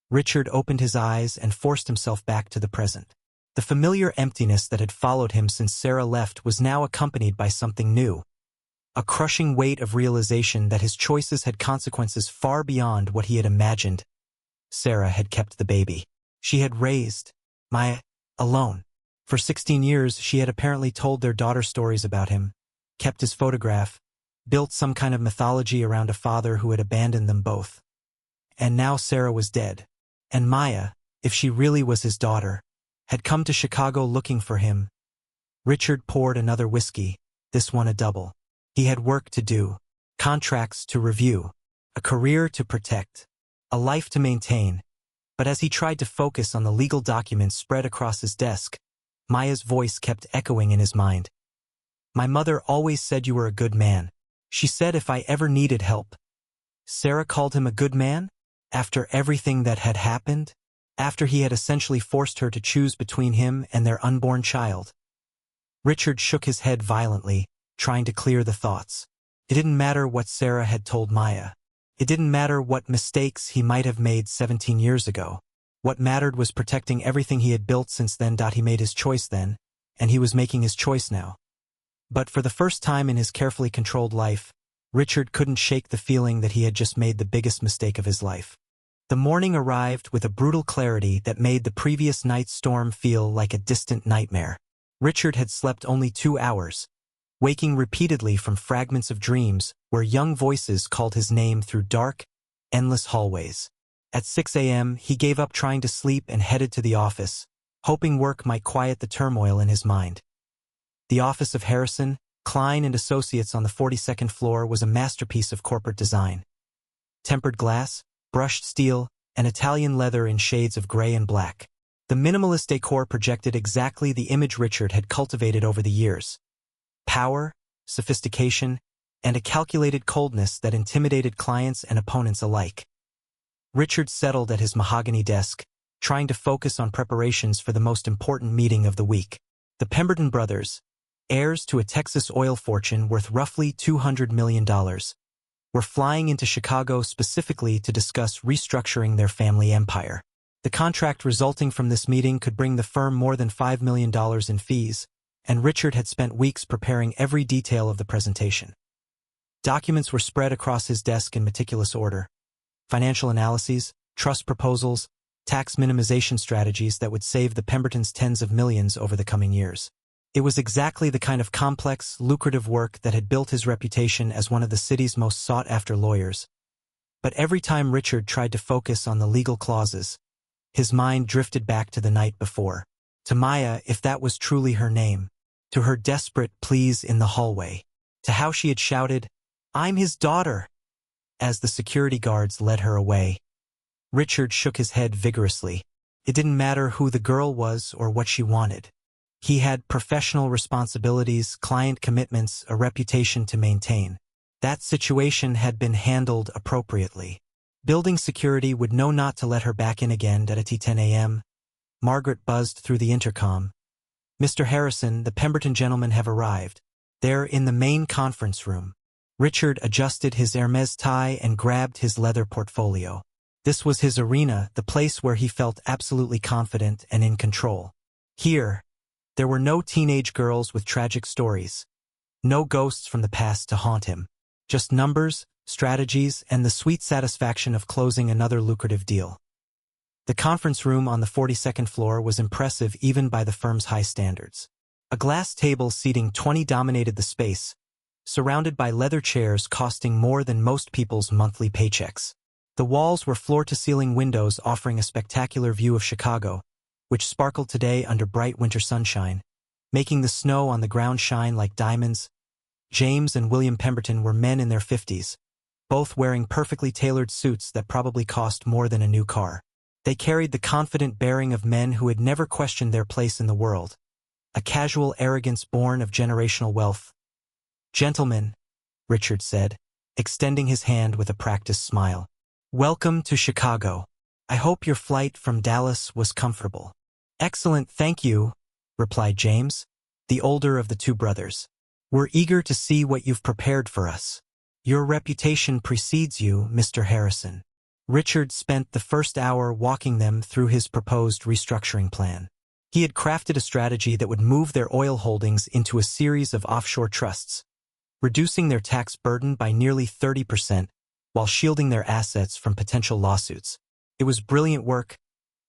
Richard opened his eyes and forced himself back to the present. The familiar emptiness that had followed him since Sarah left was now accompanied by something new. A crushing weight of realization that his choices had consequences far beyond what he had imagined. Sarah had kept the baby. She had raised Maya alone. For 16 years, she had apparently told their daughter stories about him, kept his photograph, built some kind of mythology around a father who had abandoned them both. And now Sarah was dead. And Maya, if she really was his daughter, had come to Chicago looking for him. Richard poured another whiskey, this one a double. He had work to do, contracts to review, a career to protect, a life to maintain. But as he tried to focus on the legal documents spread across his desk, Maya's voice kept echoing in his mind. "My mother always said you were a good man. She said if I ever needed help." Sarah called him a good man? After everything that had happened? After he had essentially forced her to choose between him and their unborn child? Richard shook his head violently, trying to clear the thoughts. It didn't matter what Sarah had told Maya. It didn't matter what mistakes he might have made 17 years ago. What mattered was protecting everything he had built since then. He made his choice then, and he was making his choice now. But for the first time in his carefully controlled life, Richard couldn't shake the feeling that he had just made the biggest mistake of his life. The morning arrived with a brutal clarity that made the previous night's storm feel like a distant nightmare. Richard had slept only 2 hours, waking repeatedly from fragments of dreams where young voices called his name through dark, endless hallways. At 6 a.m., he gave up trying to sleep and headed to the office, hoping work might quiet the turmoil in his mind. The office of Harrison, Klein and Associates on the 42nd floor was a masterpiece of corporate design. Tempered glass, brushed steel, and Italian leather in shades of gray and black. The minimalist decor projected exactly the image Richard had cultivated over the years. Power, sophistication, and a calculated coldness that intimidated clients and opponents alike. Richard settled at his mahogany desk, trying to focus on preparations for the most important meeting of the week. The Pemberton brothers, heirs to a Texas oil fortune worth roughly $200 million, were flying into Chicago specifically to discuss restructuring their family empire. The contract resulting from this meeting could bring the firm more than $5 million in fees, and Richard had spent weeks preparing every detail of the presentation. Documents were spread across his desk in meticulous order. Financial analyses, trust proposals, tax minimization strategies that would save the Pembertons tens of millions over the coming years. It was exactly the kind of complex, lucrative work that had built his reputation as one of the city's most sought-after lawyers. But every time Richard tried to focus on the legal clauses, his mind drifted back to the night before, to Maya, if that was truly her name, to her desperate pleas in the hallway, to how she had shouted, "I'm his daughter," as the security guards led her away. Richard shook his head vigorously. It didn't matter who the girl was or what she wanted. He had professional responsibilities, client commitments, a reputation to maintain. That situation had been handled appropriately. Building security would know not to let her back in again at 10 a.m. Margaret buzzed through the intercom. "Mr. Harrison, the Pemberton gentlemen have arrived. They're in the main conference room." Richard adjusted his Hermes tie and grabbed his leather portfolio. This was his arena, the place where he felt absolutely confident and in control. Here, there were no teenage girls with tragic stories. No ghosts from the past to haunt him. Just numbers, strategies, and the sweet satisfaction of closing another lucrative deal. The conference room on the 42nd floor was impressive even by the firm's high standards. A glass table seating 20 dominated the space, surrounded by leather chairs costing more than most people's monthly paychecks. The walls were floor-to-ceiling windows offering a spectacular view of Chicago, which sparkled today under bright winter sunshine, making the snow on the ground shine like diamonds. James and William Pemberton were men in their 50s, both wearing perfectly tailored suits that probably cost more than a new car. They carried the confident bearing of men who had never questioned their place in the world, a casual arrogance born of generational wealth. "Gentlemen," Richard said, extending his hand with a practiced smile. "Welcome to Chicago. I hope your flight from Dallas was comfortable." "Excellent, thank you," replied James, the older of the two brothers. "We're eager to see what you've prepared for us. Your reputation precedes you, Mr. Harrison." Richard spent the first hour walking them through his proposed restructuring plan. He had crafted a strategy that would move their oil holdings into a series of offshore trusts, reducing their tax burden by nearly 30% while shielding their assets from potential lawsuits. It was brilliant work,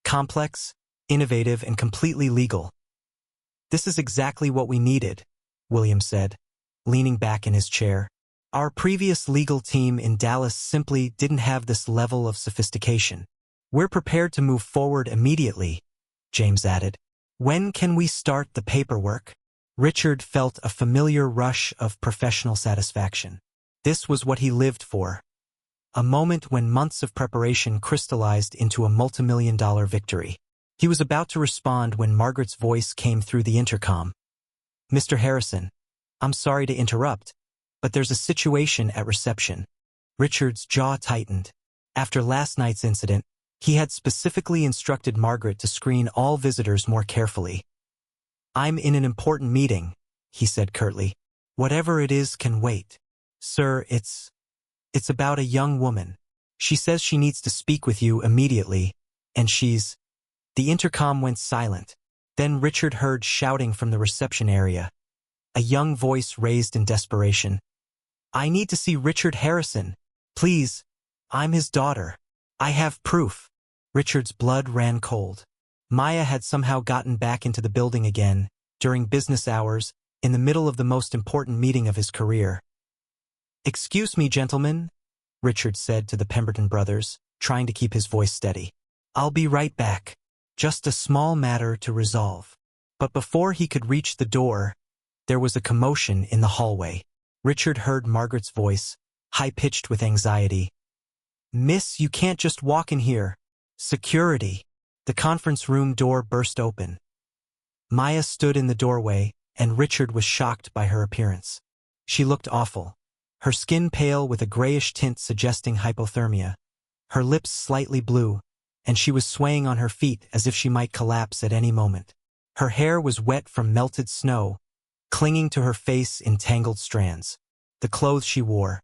complex, innovative, and completely legal. "This is exactly what we needed," William said, leaning back in his chair. "Our previous legal team in Dallas simply didn't have this level of sophistication." "We're prepared to move forward immediately," James added. "When can we start the paperwork?" Richard felt a familiar rush of professional satisfaction. This was what he lived for. A moment when months of preparation crystallized into a multimillion-dollar victory. He was about to respond when Margaret's voice came through the intercom. "Mr. Harrison, I'm sorry to interrupt, but there's a situation at reception." Richard's jaw tightened. After last night's incident, he had specifically instructed Margaret to screen all visitors more carefully. "I'm in an important meeting," he said curtly. "Whatever it is can wait." "Sir, it's about a young woman. She says she needs to speak with you immediately, and she's—" The intercom went silent. Then Richard heard shouting from the reception area. A young voice raised in desperation. "I need to see Richard Harrison. Please, I'm his daughter. I have proof." Richard's blood ran cold. Maya had somehow gotten back into the building again, during business hours, in the middle of the most important meeting of his career. "Excuse me, gentlemen," Richard said to the Pemberton brothers, trying to keep his voice steady. "I'll be right back. Just a small matter to resolve." But before he could reach the door, there was a commotion in the hallway. Richard heard Margaret's voice, high-pitched with anxiety. "Miss, you can't just walk in here. Security." The conference room door burst open. Maya stood in the doorway, and Richard was shocked by her appearance. She looked awful, her skin pale with a grayish tint suggesting hypothermia, her lips slightly blue, and she was swaying on her feet as if she might collapse at any moment. Her hair was wet from melted snow, clinging to her face in tangled strands. The clothes she wore,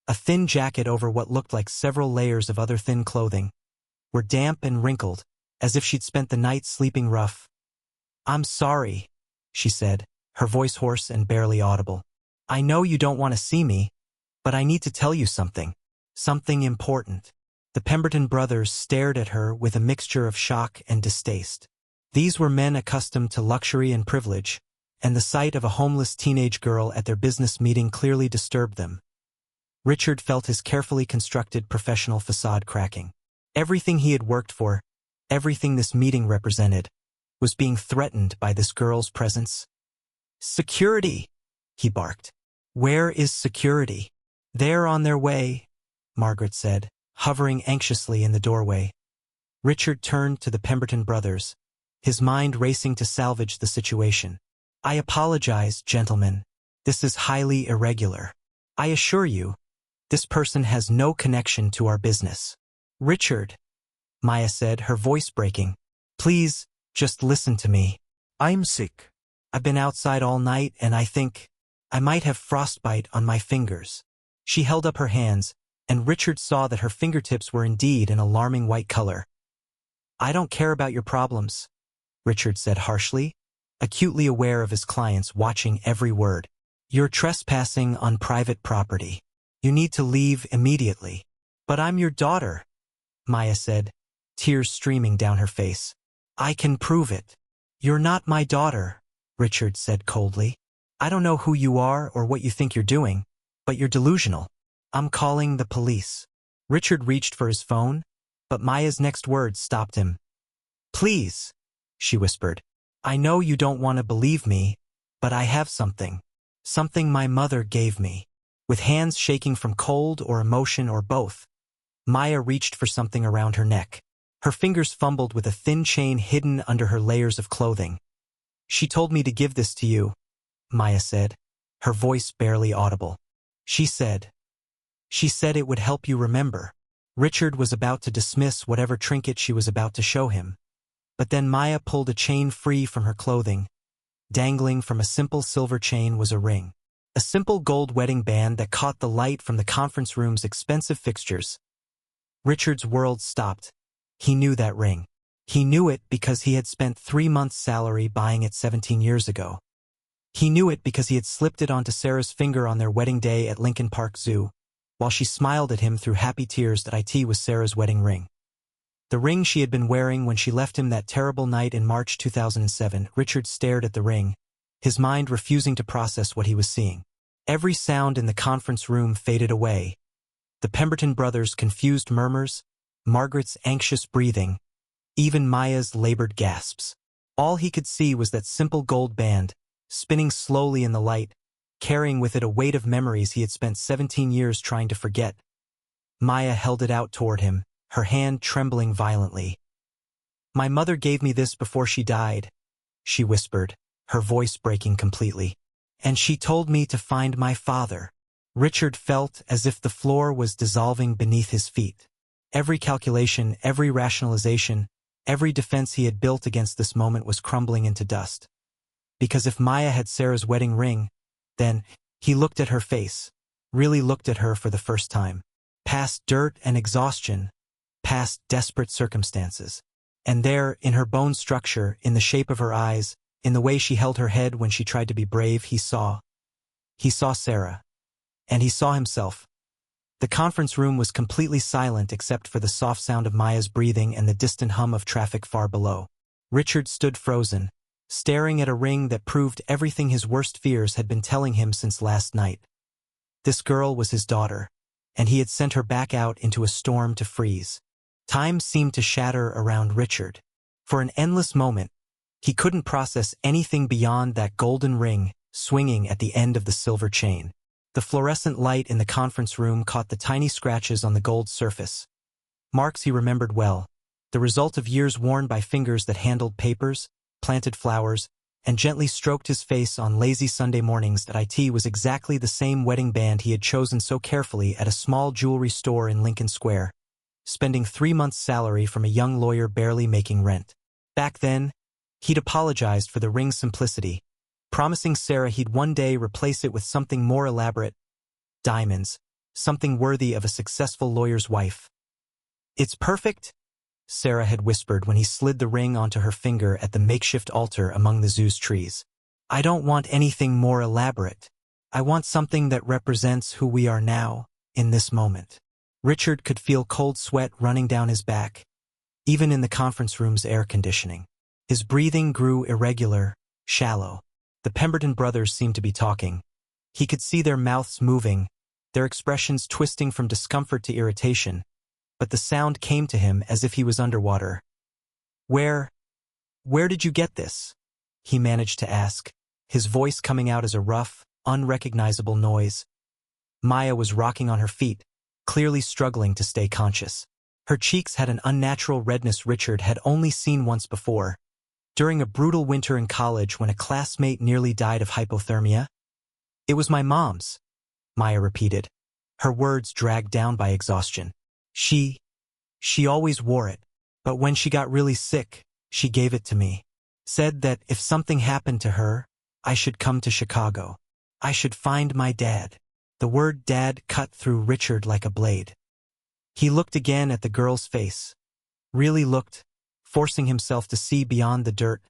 a thin jacket over what looked like several layers of other thin clothing, were damp and wrinkled, as if she'd spent the night sleeping rough. "I'm sorry," she said, her voice hoarse and barely audible. "I know you don't want to see me, but I need to tell you something. Something important." The Pemberton brothers stared at her with a mixture of shock and distaste. These were men accustomed to luxury and privilege, and the sight of a homeless teenage girl at their business meeting clearly disturbed them. Richard felt his carefully constructed professional facade cracking. Everything he had worked for, everything this meeting represented, was being threatened by this girl's presence. "Security!" he barked. "Where is security?" "They're on their way," Margaret said, hovering anxiously in the doorway. Richard turned to the Pemberton brothers, his mind racing to salvage the situation. "I apologize, gentlemen. This is highly irregular. I assure you, this person has no connection to our business." "Richard," Maya said, her voice breaking, "please, just listen to me. I'm sick. I've been outside all night and I think I might have frostbite on my fingers." She held up her hands, and Richard saw that her fingertips were indeed an alarming white color. "I don't care about your problems," Richard said harshly, acutely aware of his clients watching every word. "You're trespassing on private property. You need to leave immediately." "But I'm your daughter," Maya said, tears streaming down her face. "I can prove it." "You're not my daughter," Richard said coldly. I don't know who you are or what you think you're doing, but you're delusional. I'm calling the police. Richard reached for his phone, but Maya's next words stopped him. Please, she whispered. I know you don't want to believe me, but I have something. Something my mother gave me. With hands shaking from cold or emotion or both, Maya reached for something around her neck. Her fingers fumbled with a thin chain hidden under her layers of clothing. She told me to give this to you, Maya said, her voice barely audible. She said it would help you remember. Richard was about to dismiss whatever trinket she was about to show him. But then Maya pulled a chain free from her clothing. Dangling from a simple silver chain was a ring. A simple gold wedding band that caught the light from the conference room's expensive fixtures. Richard's world stopped. He knew that ring. He knew it because he had spent 3 months' salary buying it 17 years ago. He knew it because he had slipped it onto Sarah's finger on their wedding day at Lincoln Park Zoo, while she smiled at him through happy tears that it was Sarah's wedding ring. The ring she had been wearing when she left him that terrible night in March 2007. Richard stared at the ring, his mind refusing to process what he was seeing. Every sound in the conference room faded away. The Pemberton brothers' confused murmurs, Margaret's anxious breathing, even Maya's labored gasps. All he could see was that simple gold band, spinning slowly in the light, carrying with it a weight of memories he had spent 17 years trying to forget. Maya held it out toward him, her hand trembling violently. My mother gave me this before she died, she whispered, her voice breaking completely. And she told me to find my father. Richard felt as if the floor was dissolving beneath his feet. Every calculation, every rationalization, every defense he had built against this moment was crumbling into dust. Because if Maya had Sarah's wedding ring, then he looked at her face, really looked at her for the first time. Past dirt and exhaustion, past desperate circumstances. And there, in her bone structure, in the shape of her eyes, in the way she held her head when she tried to be brave, he saw Sarah. And he saw himself. The conference room was completely silent except for the soft sound of Maya's breathing and the distant hum of traffic far below. Richard stood frozen, staring at a ring that proved everything his worst fears had been telling him since last night. This girl was his daughter, and he had sent her back out into a storm to freeze. Time seemed to shatter around Richard. For an endless moment, he couldn't process anything beyond that golden ring swinging at the end of the silver chain. The fluorescent light in the conference room caught the tiny scratches on the gold surface. Marks he remembered well, the result of years worn by fingers that handled papers, planted flowers, and gently stroked his face on lazy Sunday mornings. That it was exactly the same wedding band he had chosen so carefully at a small jewelry store in Lincoln Square, spending 3 months' salary from a young lawyer barely making rent. Back then, he'd apologized for the ring's simplicity, promising Sarah he'd one day replace it with something more elaborate, diamonds, something worthy of a successful lawyer's wife. It's perfect, Sarah had whispered when he slid the ring onto her finger at the makeshift altar among the zoo's trees. I don't want anything more elaborate. I want something that represents who we are now, in this moment. Richard could feel cold sweat running down his back, even in the conference room's air conditioning. His breathing grew irregular, shallow. The Pemberton brothers seemed to be talking. He could see their mouths moving, their expressions twisting from discomfort to irritation, but the sound came to him as if he was underwater. Where did you get this? He managed to ask, his voice coming out as a rough, unrecognizable noise. Maya was rocking on her feet, clearly struggling to stay conscious. Her cheeks had an unnatural redness Richard had only seen once before, during a brutal winter in college when a classmate nearly died of hypothermia. It was my mom's, Maya repeated, her words dragged down by exhaustion. She always wore it, but when she got really sick, she gave it to me. Said that if something happened to her, I should come to Chicago. I should find my dad. The word dad cut through Richard like a blade. He looked again at the girl's face. Really looked, forcing himself to see beyond the dirt,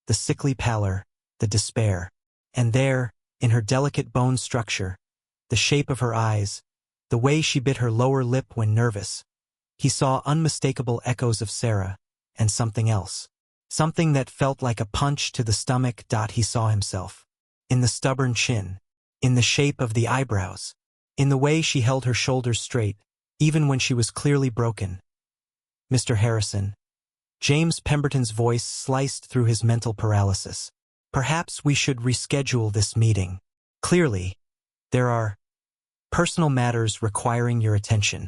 the sickly pallor, the despair. And there, in her delicate bone structure, the shape of her eyes, the way she bit her lower lip when nervous, he saw unmistakable echoes of Sarah, and something else. Something that felt like a punch to the stomach. He saw himself. in the stubborn chin, in the shape of the eyebrows, in the way she held her shoulders straight, even when she was clearly broken. Mr. Harrison. James Pemberton's voice sliced through his mental paralysis. Perhaps we should reschedule this meeting. Clearly, there are personal matters requiring your attention.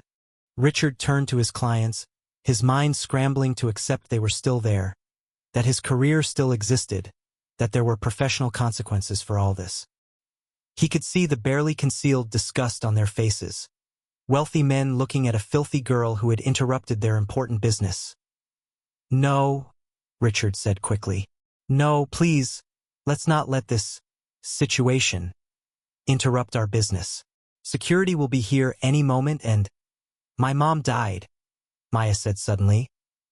Richard turned to his clients, his mind scrambling to accept they were still there, that his career still existed, that there were professional consequences for all this. He could see the barely concealed disgust on their faces. Wealthy men looking at a filthy girl who had interrupted their important business. No, Richard said quickly. No, please, let's not let this situation interrupt our business. Security will be here any moment and… My mom died, Maya said suddenly,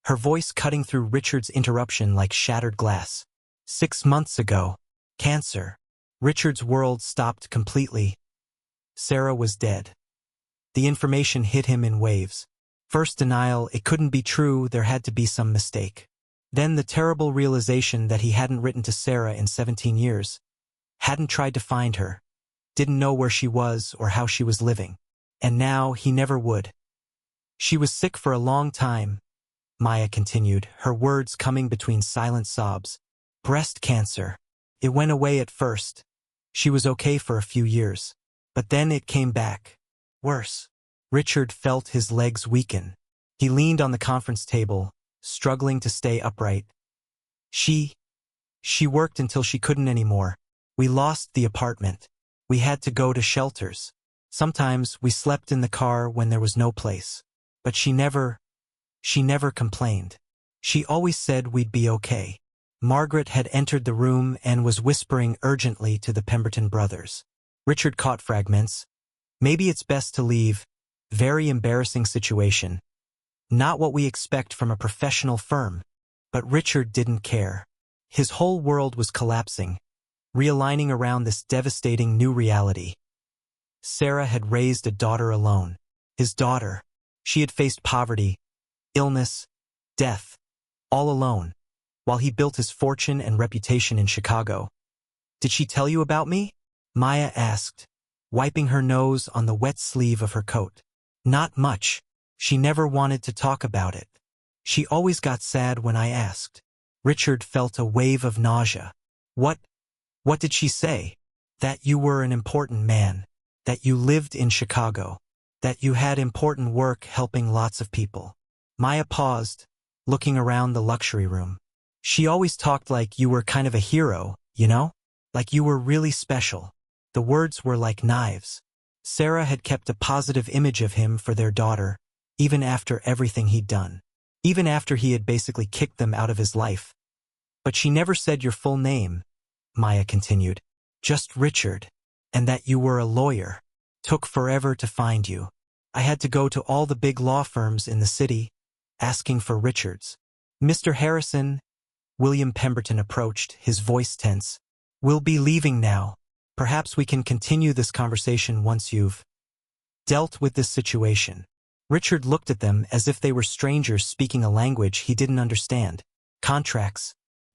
her voice cutting through Richard's interruption like shattered glass. 6 months ago. Cancer. Richard's world stopped completely. Sarah was dead. The information hit him in waves. First denial, it couldn't be true, there had to be some mistake. Then the terrible realization that he hadn't written to Sarah in 17 years, hadn't tried to find her, didn't know where she was or how she was living. And now he never would. She was sick for a long time, Maya continued, her words coming between silent sobs. Breast cancer. It went away at first. She was okay for a few years. But then it came back. Worse. Richard felt his legs weaken. He leaned on the conference table, struggling to stay upright. She worked until she couldn't anymore. We lost the apartment. We had to go to shelters. Sometimes we slept in the car when there was no place. But she never complained. She always said we'd be okay. Margaret had entered the room and was whispering urgently to the Pemberton brothers. Richard caught fragments. Maybe it's best to leave. Very embarrassing situation. Not what we expect from a professional firm. But Richard didn't care. His whole world was collapsing, realigning around this devastating new reality. Sarah had raised a daughter alone. His daughter. She had faced poverty, illness, death, all alone, while he built his fortune and reputation in Chicago. Did she tell you about me? Maya asked, wiping her nose on the wet sleeve of her coat. Not much. She never wanted to talk about it. She always got sad when I asked. Richard felt a wave of nausea. What did she say? That you were an important man, that you lived in Chicago, that you had important work helping lots of people. Maya paused, looking around the luxury room. She always talked like you were kind of a hero, you know? Like you were really special. The words were like knives. Sarah had kept a positive image of him for their daughter, even after everything he'd done. Even after he had basically kicked them out of his life. But she never said your full name, Maya continued. Just Richard. And that you were a lawyer. Took forever to find you. I had to go to all the big law firms in the city, asking for Richards. Mr. Harrison, William Pemberton approached, his voice tense. We'll be leaving now. Perhaps we can continue this conversation once you've dealt with this situation. Richard looked at them as if they were strangers speaking a language he didn't understand. Contracts.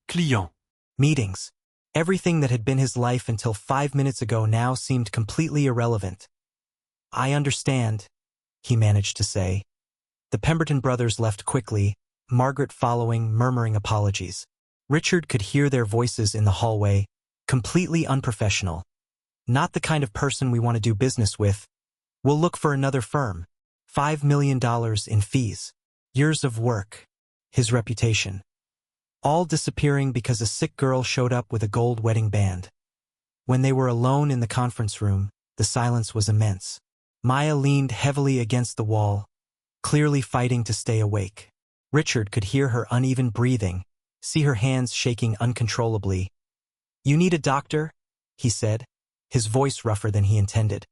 Client. Meetings. Everything that had been his life until 5 minutes ago now seemed completely irrelevant. I understand, he managed to say. The Pemberton brothers left quickly, Margaret following, murmuring apologies. Richard could hear their voices in the hallway, completely unprofessional. Not the kind of person we want to do business with. We'll look for another firm. $5 million in fees. Years of work. His reputation. All disappearing because a sick girl showed up with a gold wedding band. When they were alone in the conference room, the silence was immense. Maya leaned heavily against the wall, clearly fighting to stay awake. Richard could hear her uneven breathing, see her hands shaking uncontrollably. You need a doctor? He said, his voice rougher than he intended.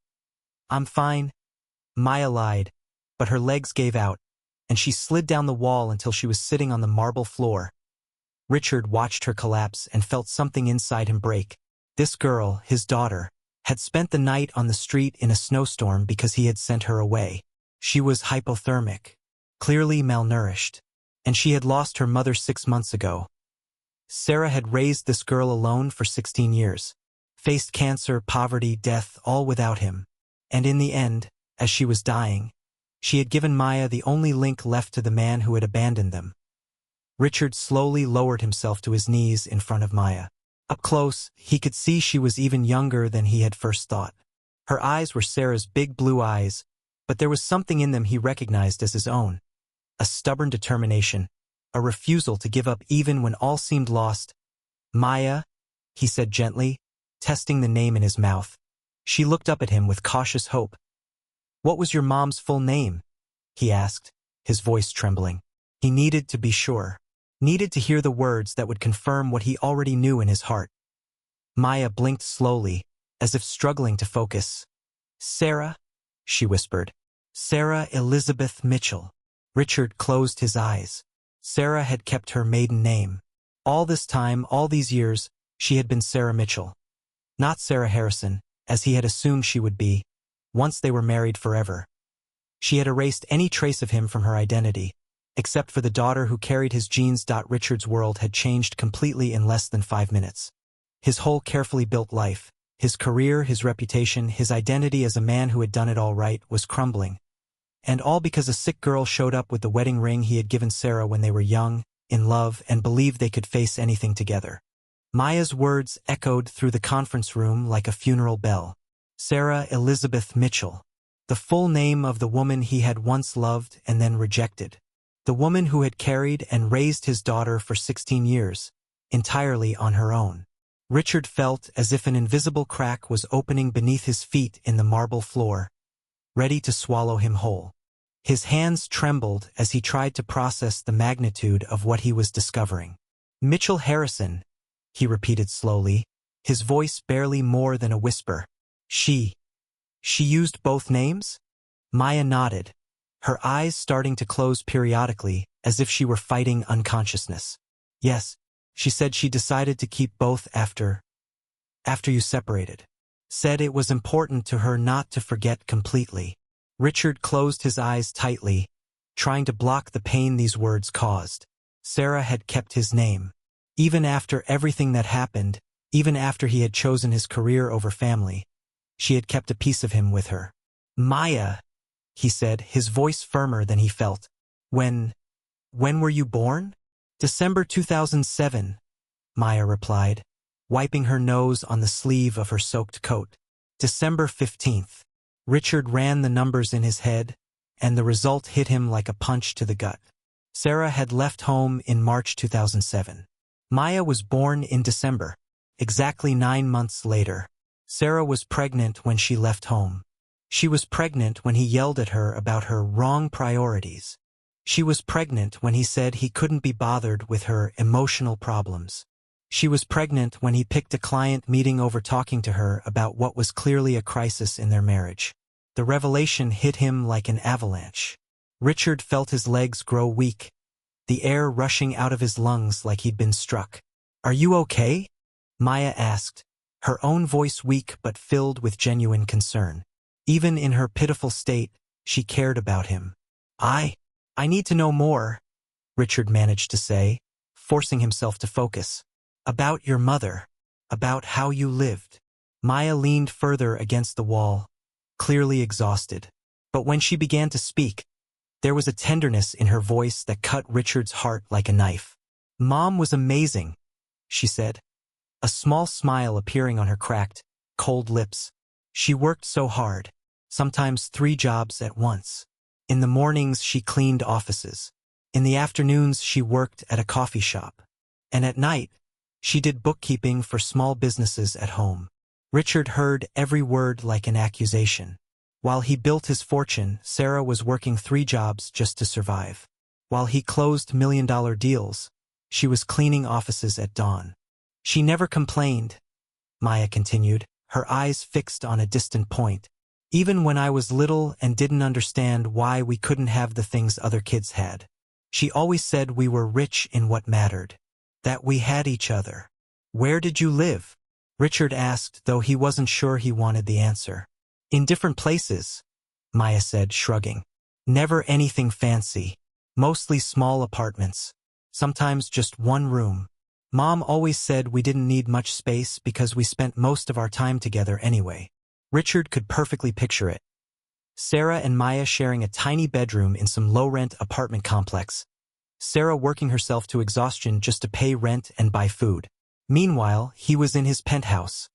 I'm fine. Maya lied, but her legs gave out, and she slid down the wall until she was sitting on the marble floor. Richard watched her collapse and felt something inside him break. This girl, his daughter, had spent the night on the street in a snowstorm because he had sent her away. She was hypothermic, clearly malnourished, and she had lost her mother 6 months ago. Sarah had raised this girl alone for 16 years. faced cancer, poverty, death, all without him. And in the end, as she was dying, she had given Maya the only link left to the man who had abandoned them. Richard slowly lowered himself to his knees in front of Maya. Up close, he could see she was even younger than he had first thought. Her eyes were Sarah's big blue eyes, but there was something in them he recognized as his own. A stubborn determination, a refusal to give up even when all seemed lost. "Maya," he said gently, testing the name in his mouth. She looked up at him with cautious hope. "What was your mom's full name?" he asked, his voice trembling. He needed to be sure. Needed to hear the words that would confirm what he already knew in his heart. Maya blinked slowly, as if struggling to focus. "Sarah," she whispered. "Sarah Elizabeth Mitchell." Richard closed his eyes. Sarah had kept her maiden name. All this time, all these years, she had been Sarah Mitchell. Not Sarah Harrison, as he had assumed she would be, once they were married forever. She had erased any trace of him from her identity, except for the daughter who carried his genes. Richard's world had changed completely in less than 5 minutes. His whole carefully built life, his career, his reputation, his identity as a man who had done it all right, was crumbling. And all because a sick girl showed up with the wedding ring he had given Sarah when they were young, in love, and believed they could face anything together. Maya's words echoed through the conference room like a funeral bell. Sarah Elizabeth Mitchell. The full name of the woman he had once loved and then rejected. The woman who had carried and raised his daughter for 16 years, entirely on her own. Richard felt as if an invisible crack was opening beneath his feet in the marble floor, ready to swallow him whole. His hands trembled as he tried to process the magnitude of what he was discovering. "Mitchell Harrison," he repeated slowly, his voice barely more than a whisper. She used both names?" Maya nodded, her eyes starting to close periodically, as if she were fighting unconsciousness. "Yes," she said. "She decided to keep both after you separated. Said it was important to her not to forget completely." Richard closed his eyes tightly, trying to block the pain these words caused. Sarah had kept his name. Even after everything that happened, even after he had chosen his career over family, she had kept a piece of him with her. "Maya," he said, his voice firmer than he felt. When were you born?" "December 2007, Maya replied, wiping her nose on the sleeve of her soaked coat. "December 15th. Richard ran the numbers in his head, and the result hit him like a punch to the gut. Sarah had left home in March 2007. Maya was born in December, exactly 9 months later. Sarah was pregnant when she left home. She was pregnant when he yelled at her about her wrong priorities. She was pregnant when he said he couldn't be bothered with her emotional problems. She was pregnant when he picked a client meeting over talking to her about what was clearly a crisis in their marriage. The revelation hit him like an avalanche. Richard felt his legs grow weak, the air rushing out of his lungs like he'd been struck. "Are you okay?" Maya asked, her own voice weak but filled with genuine concern. Even in her pitiful state, she cared about him. I need to know more," Richard managed to say, forcing himself to focus. "About your mother. About how you lived." Maya leaned further against the wall, clearly exhausted. But when she began to speak, there was a tenderness in her voice that cut Richard's heart like a knife. "Mom was amazing," she said, a small smile appearing on her cracked, cold lips. "She worked so hard, sometimes 3 jobs at once. In the mornings she cleaned offices. In the afternoons she worked at a coffee shop. And at night, she did bookkeeping for small businesses at home." Richard heard every word like an accusation. While he built his fortune, Sarah was working 3 jobs just to survive. While he closed million-dollar deals, she was cleaning offices at dawn. "She never complained," Maya continued, her eyes fixed on a distant point. "Even when I was little and didn't understand why we couldn't have the things other kids had. She always said we were rich in what mattered, that we had each other." "Where did you live?" Richard asked, though he wasn't sure he wanted the answer. "In different places," Maya said, shrugging. "Never anything fancy. Mostly small apartments. Sometimes just 1 room. Mom always said we didn't need much space because we spent most of our time together anyway. Richard could perfectly picture it. Sarah and Maya sharing a tiny bedroom in some low-rent apartment complex. Sarah working herself to exhaustion just to pay rent and buy food. Meanwhile, he was in his penthouse,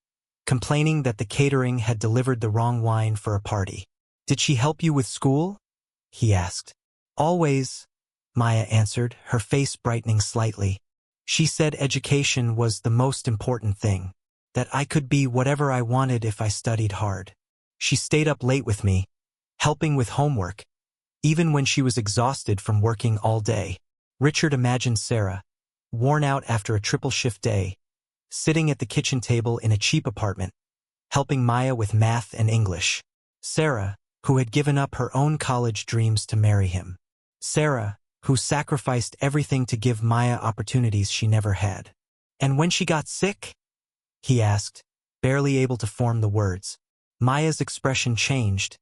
complaining that the catering had delivered the wrong wine for a party. "Did she help you with school?" he asked. "Always," Maya answered, her face brightening slightly. "She said education was the most important thing, that I could be whatever I wanted if I studied hard. She stayed up late with me, helping with homework, even when she was exhausted from working all day." Richard imagined Sarah, worn out after a triple-shift day, sitting at the kitchen table in a cheap apartment, helping Maya with math and English. Sarah, who had given up her own college dreams to marry him. Sarah, who sacrificed everything to give Maya opportunities she never had. "And when she got sick?" he asked, barely able to form the words. Maya's expression changed,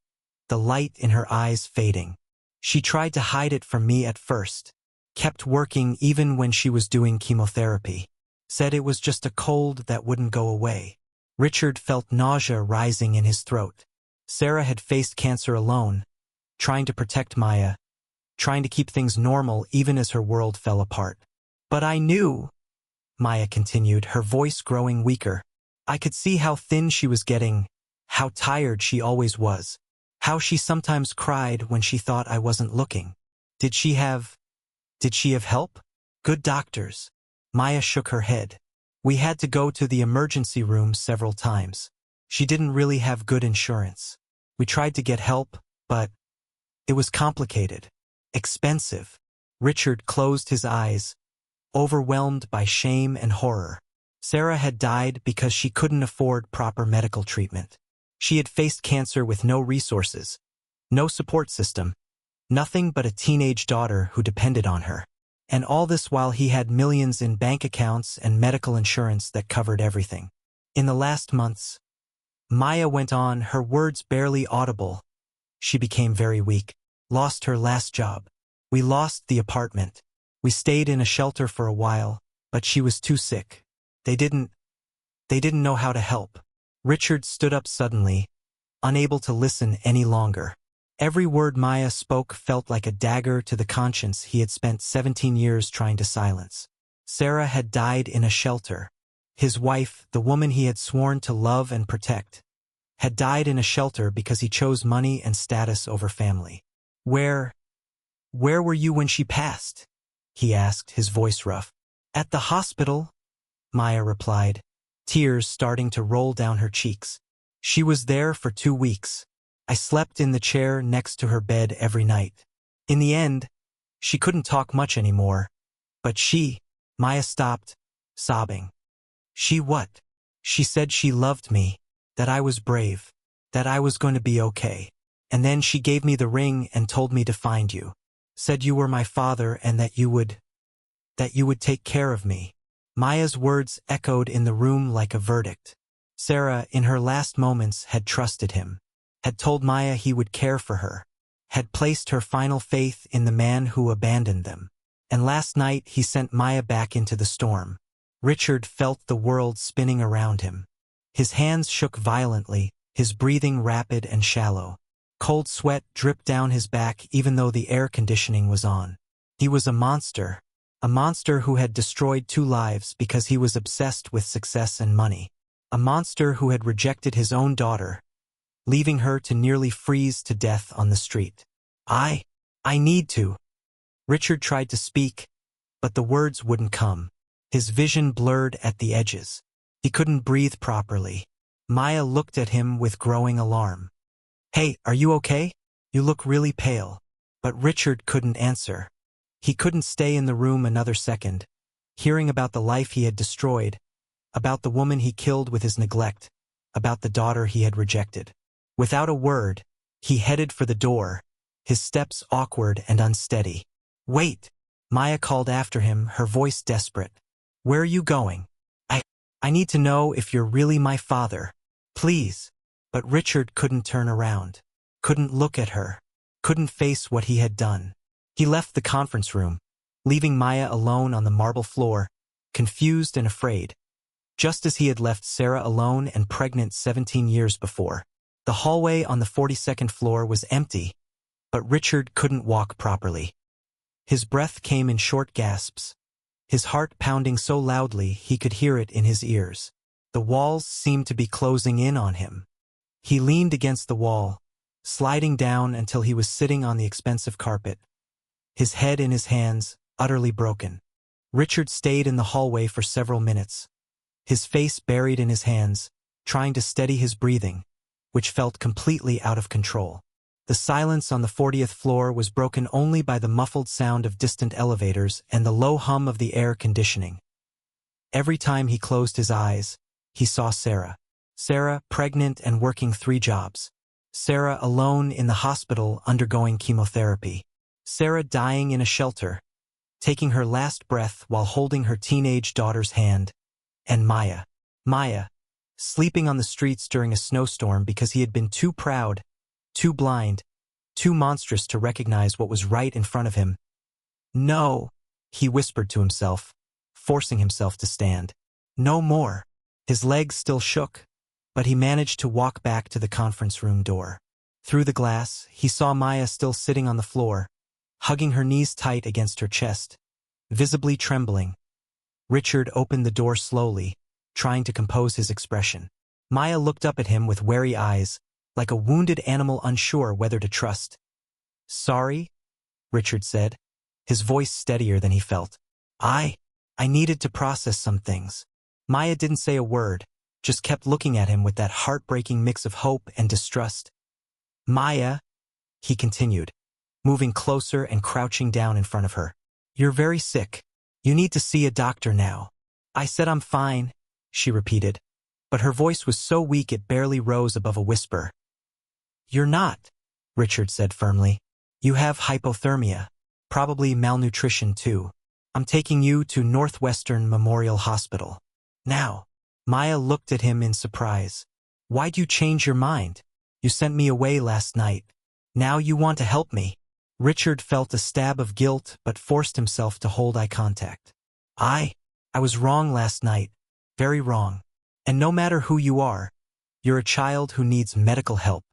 the light in her eyes fading. "She tried to hide it from me at first, kept working even when she was doing chemotherapy. Said it was just a cold that wouldn't go away." Richard felt nausea rising in his throat. Sarah had faced cancer alone, trying to protect Maya, trying to keep things normal even as her world fell apart. "But I knew," Maya continued, her voice growing weaker. "I could see how thin she was getting, how tired she always was, how she sometimes cried when she thought I wasn't looking. Did she have help? Good doctors?" Maya shook her head. "We had to go to the emergency room several times. She didn't really have good insurance. We tried to get help, but it was complicated, expensive." Richard closed his eyes, overwhelmed by shame and horror. Sarah had died because she couldn't afford proper medical treatment. She had faced cancer with no resources, no support system, nothing but a teenage daughter who depended on her. And all this while he had millions in bank accounts and medical insurance that covered everything. "In the last months," Maya went on, her words barely audible. "She became very weak, lost her last job. We lost the apartment. We stayed in a shelter for a while, but she was too sick. They didn't know how to help." Richard stood up suddenly, unable to listen any longer. Every word Maya spoke felt like a dagger to the conscience he had spent 17 years trying to silence. Sarah had died in a shelter. His wife, the woman he had sworn to love and protect, had died in a shelter because he chose money and status over family. Where were you when she passed?" he asked, his voice rough. "At the hospital," Maya replied, tears starting to roll down her cheeks. "She was there for 2 weeks. I slept in the chair next to her bed every night. In the end, she couldn't talk much anymore. But Maya stopped, sobbing. "She what?" "She said she loved me, that I was brave, that I was going to be okay. And then she gave me the ring and told me to find you. Said you were my father and that you would take care of me." Maya's words echoed in the room like a verdict. Sarah, in her last moments, had trusted him, had told Maya he would care for her, had placed her final faith in the man who abandoned them. And last night he sent Maya back into the storm. Richard felt the world spinning around him. His hands shook violently, his breathing rapid and shallow. Cold sweat dripped down his back even though the air conditioning was on. He was a monster who had destroyed 2 lives because he was obsessed with success and money. A monster who had rejected his own daughter, leaving her to nearly freeze to death on the street. I need to." Richard tried to speak, but the words wouldn't come. His vision blurred at the edges. He couldn't breathe properly. Maya looked at him with growing alarm. "Hey, are you okay? You look really pale." But Richard couldn't answer. He couldn't stay in the room another second, hearing about the life he had destroyed, about the woman he killed with his neglect, about the daughter he had rejected. Without a word, he headed for the door, his steps awkward and unsteady. "Wait!" Maya called after him, her voice desperate. "Where are you going? I need to know if you're really my father. Please." But Richard couldn't turn around, couldn't look at her, couldn't face what he had done. He left the conference room, leaving Maya alone on the marble floor, confused and afraid, just as he had left Sarah alone and pregnant 17 years before. The hallway on the 42nd floor was empty, but Richard couldn't walk properly. His breath came in short gasps, his heart pounding so loudly he could hear it in his ears. The walls seemed to be closing in on him. He leaned against the wall, sliding down until he was sitting on the expensive carpet, his head in his hands, utterly broken. Richard stayed in the hallway for several minutes, his face buried in his hands, trying to steady his breathing, which felt completely out of control. The silence on the 40th floor was broken only by the muffled sound of distant elevators and the low hum of the air conditioning. Every time he closed his eyes, he saw Sarah. Sarah, pregnant and working 3 jobs. Sarah alone in the hospital undergoing chemotherapy. Sarah dying in a shelter, taking her last breath while holding her teenage daughter's hand. And Maya. Maya, sleeping on the streets during a snowstorm because he had been too proud, too blind, too monstrous to recognize what was right in front of him. No, he whispered to himself, forcing himself to stand. No more. His legs still shook, but he managed to walk back to the conference room door. Through the glass, he saw Maya still sitting on the floor, hugging her knees tight against her chest, visibly trembling. Richard opened the door slowly, trying to compose his expression. Maya looked up at him with wary eyes, like a wounded animal unsure whether to trust. "Sorry," Richard said, his voice steadier than he felt. I needed to process some things." Maya didn't say a word, just kept looking at him with that heartbreaking mix of hope and distrust. "Maya," he continued, moving closer and crouching down in front of her. "You're very sick. You need to see a doctor now." "I said I'm fine," she repeated, but her voice was so weak it barely rose above a whisper. "You're not," Richard said firmly. "You have hypothermia, probably malnutrition too. I'm taking you to Northwestern Memorial Hospital. Now." Maya looked at him in surprise. "Why'd you change your mind? You sent me away last night. Now you want to help me." Richard felt a stab of guilt but forced himself to hold eye contact. I was wrong last night. Very wrong. And no matter who you are, you're a child who needs medical help.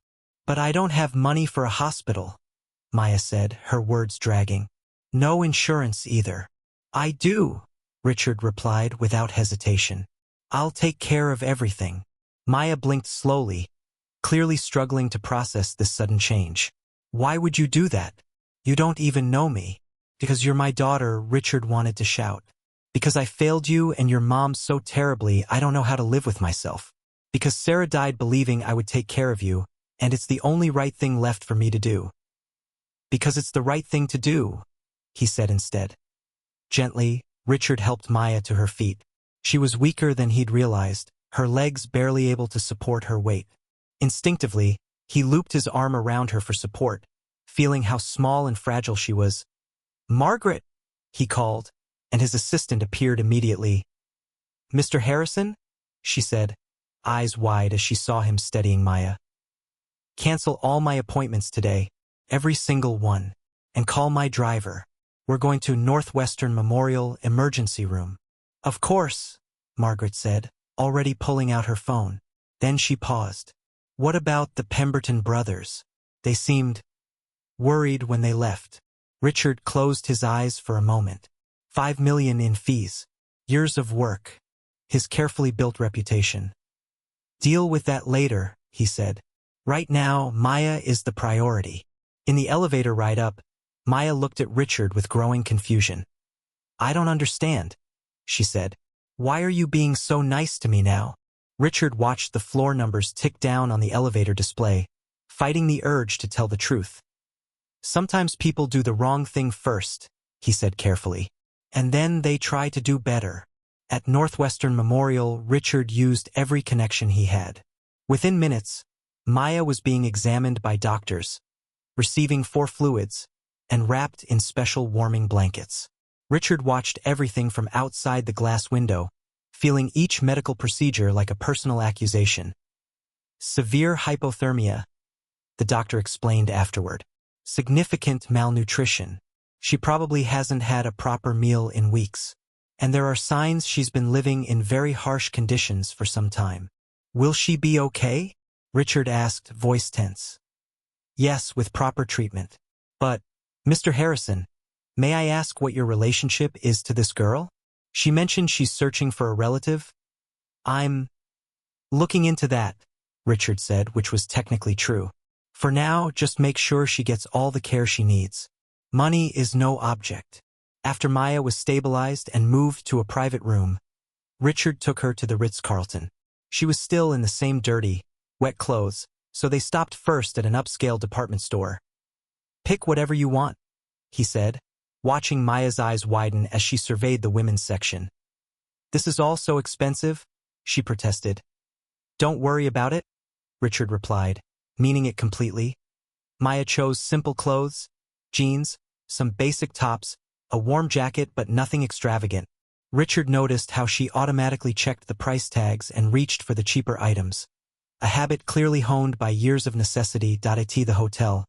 But I don't have money for a hospital," Maya said, her words dragging. "No insurance either." "I do," Richard replied without hesitation. "I'll take care of everything." Maya blinked slowly, clearly struggling to process this sudden change. "Why would you do that? You don't even know me." "Because you're my daughter," Richard wanted to shout. "Because I failed you and your mom so terribly I don't know how to live with myself. Because Sarah died believing I would take care of you, and it's the only right thing left for me to do." "Because it's the right thing to do," he said instead. Gently, Richard helped Maya to her feet. She was weaker than he'd realized, her legs barely able to support her weight. Instinctively, he looped his arm around her for support, feeling how small and fragile she was. "Margaret," he called, and his assistant appeared immediately. "Mr. Harrison?" she said, eyes wide as she saw him steadying Maya. "Cancel all my appointments today, every single one, and call my driver. We're going to Northwestern Memorial Emergency Room." "Of course," Margaret said, already pulling out her phone. Then she paused. "What about the Pemberton brothers? They seemed worried when they left." Richard closed his eyes for a moment. $5 million in fees. Years of work. His carefully built reputation. "Deal with that later," he said. "Right now, Maya is the priority." In the elevator ride up, Maya looked at Richard with growing confusion. "I don't understand," she said. "Why are you being so nice to me now?" Richard watched the floor numbers tick down on the elevator display, fighting the urge to tell the truth. "Sometimes people do the wrong thing first," he said carefully, "and then they try to do better." At Northwestern Memorial, Richard used every connection he had. Within minutes, Maya was being examined by doctors, receiving 4 fluids, and wrapped in special warming blankets. Richard watched everything from outside the glass window, feeling each medical procedure like a personal accusation. "Severe hypothermia," the doctor explained afterward. "Significant malnutrition. She probably hasn't had a proper meal in weeks." and there are signs she's been living in very harsh conditions for some time. Will she be okay? Richard asked, voice tense. Yes, with proper treatment. But, Mr. Harrison, may I ask what your relationship is to this girl? She mentioned she's searching for a relative. I'm looking into that, Richard said, which was technically true. For now, just make sure she gets all the care she needs. Money is no object. After Maya was stabilized and moved to a private room, Richard took her to the Ritz-Carlton. She was still in the same dirty, wet clothes, so they stopped first at an upscale department store. Pick whatever you want, he said, watching Maya's eyes widen as she surveyed the women's section. This is all so expensive, she protested. Don't worry about it, Richard replied, meaning it completely. Maya chose simple clothes, jeans, some basic tops, a warm jacket but nothing extravagant. Richard noticed how she automatically checked the price tags and reached for the cheaper items. A habit clearly honed by years of necessity. At the hotel,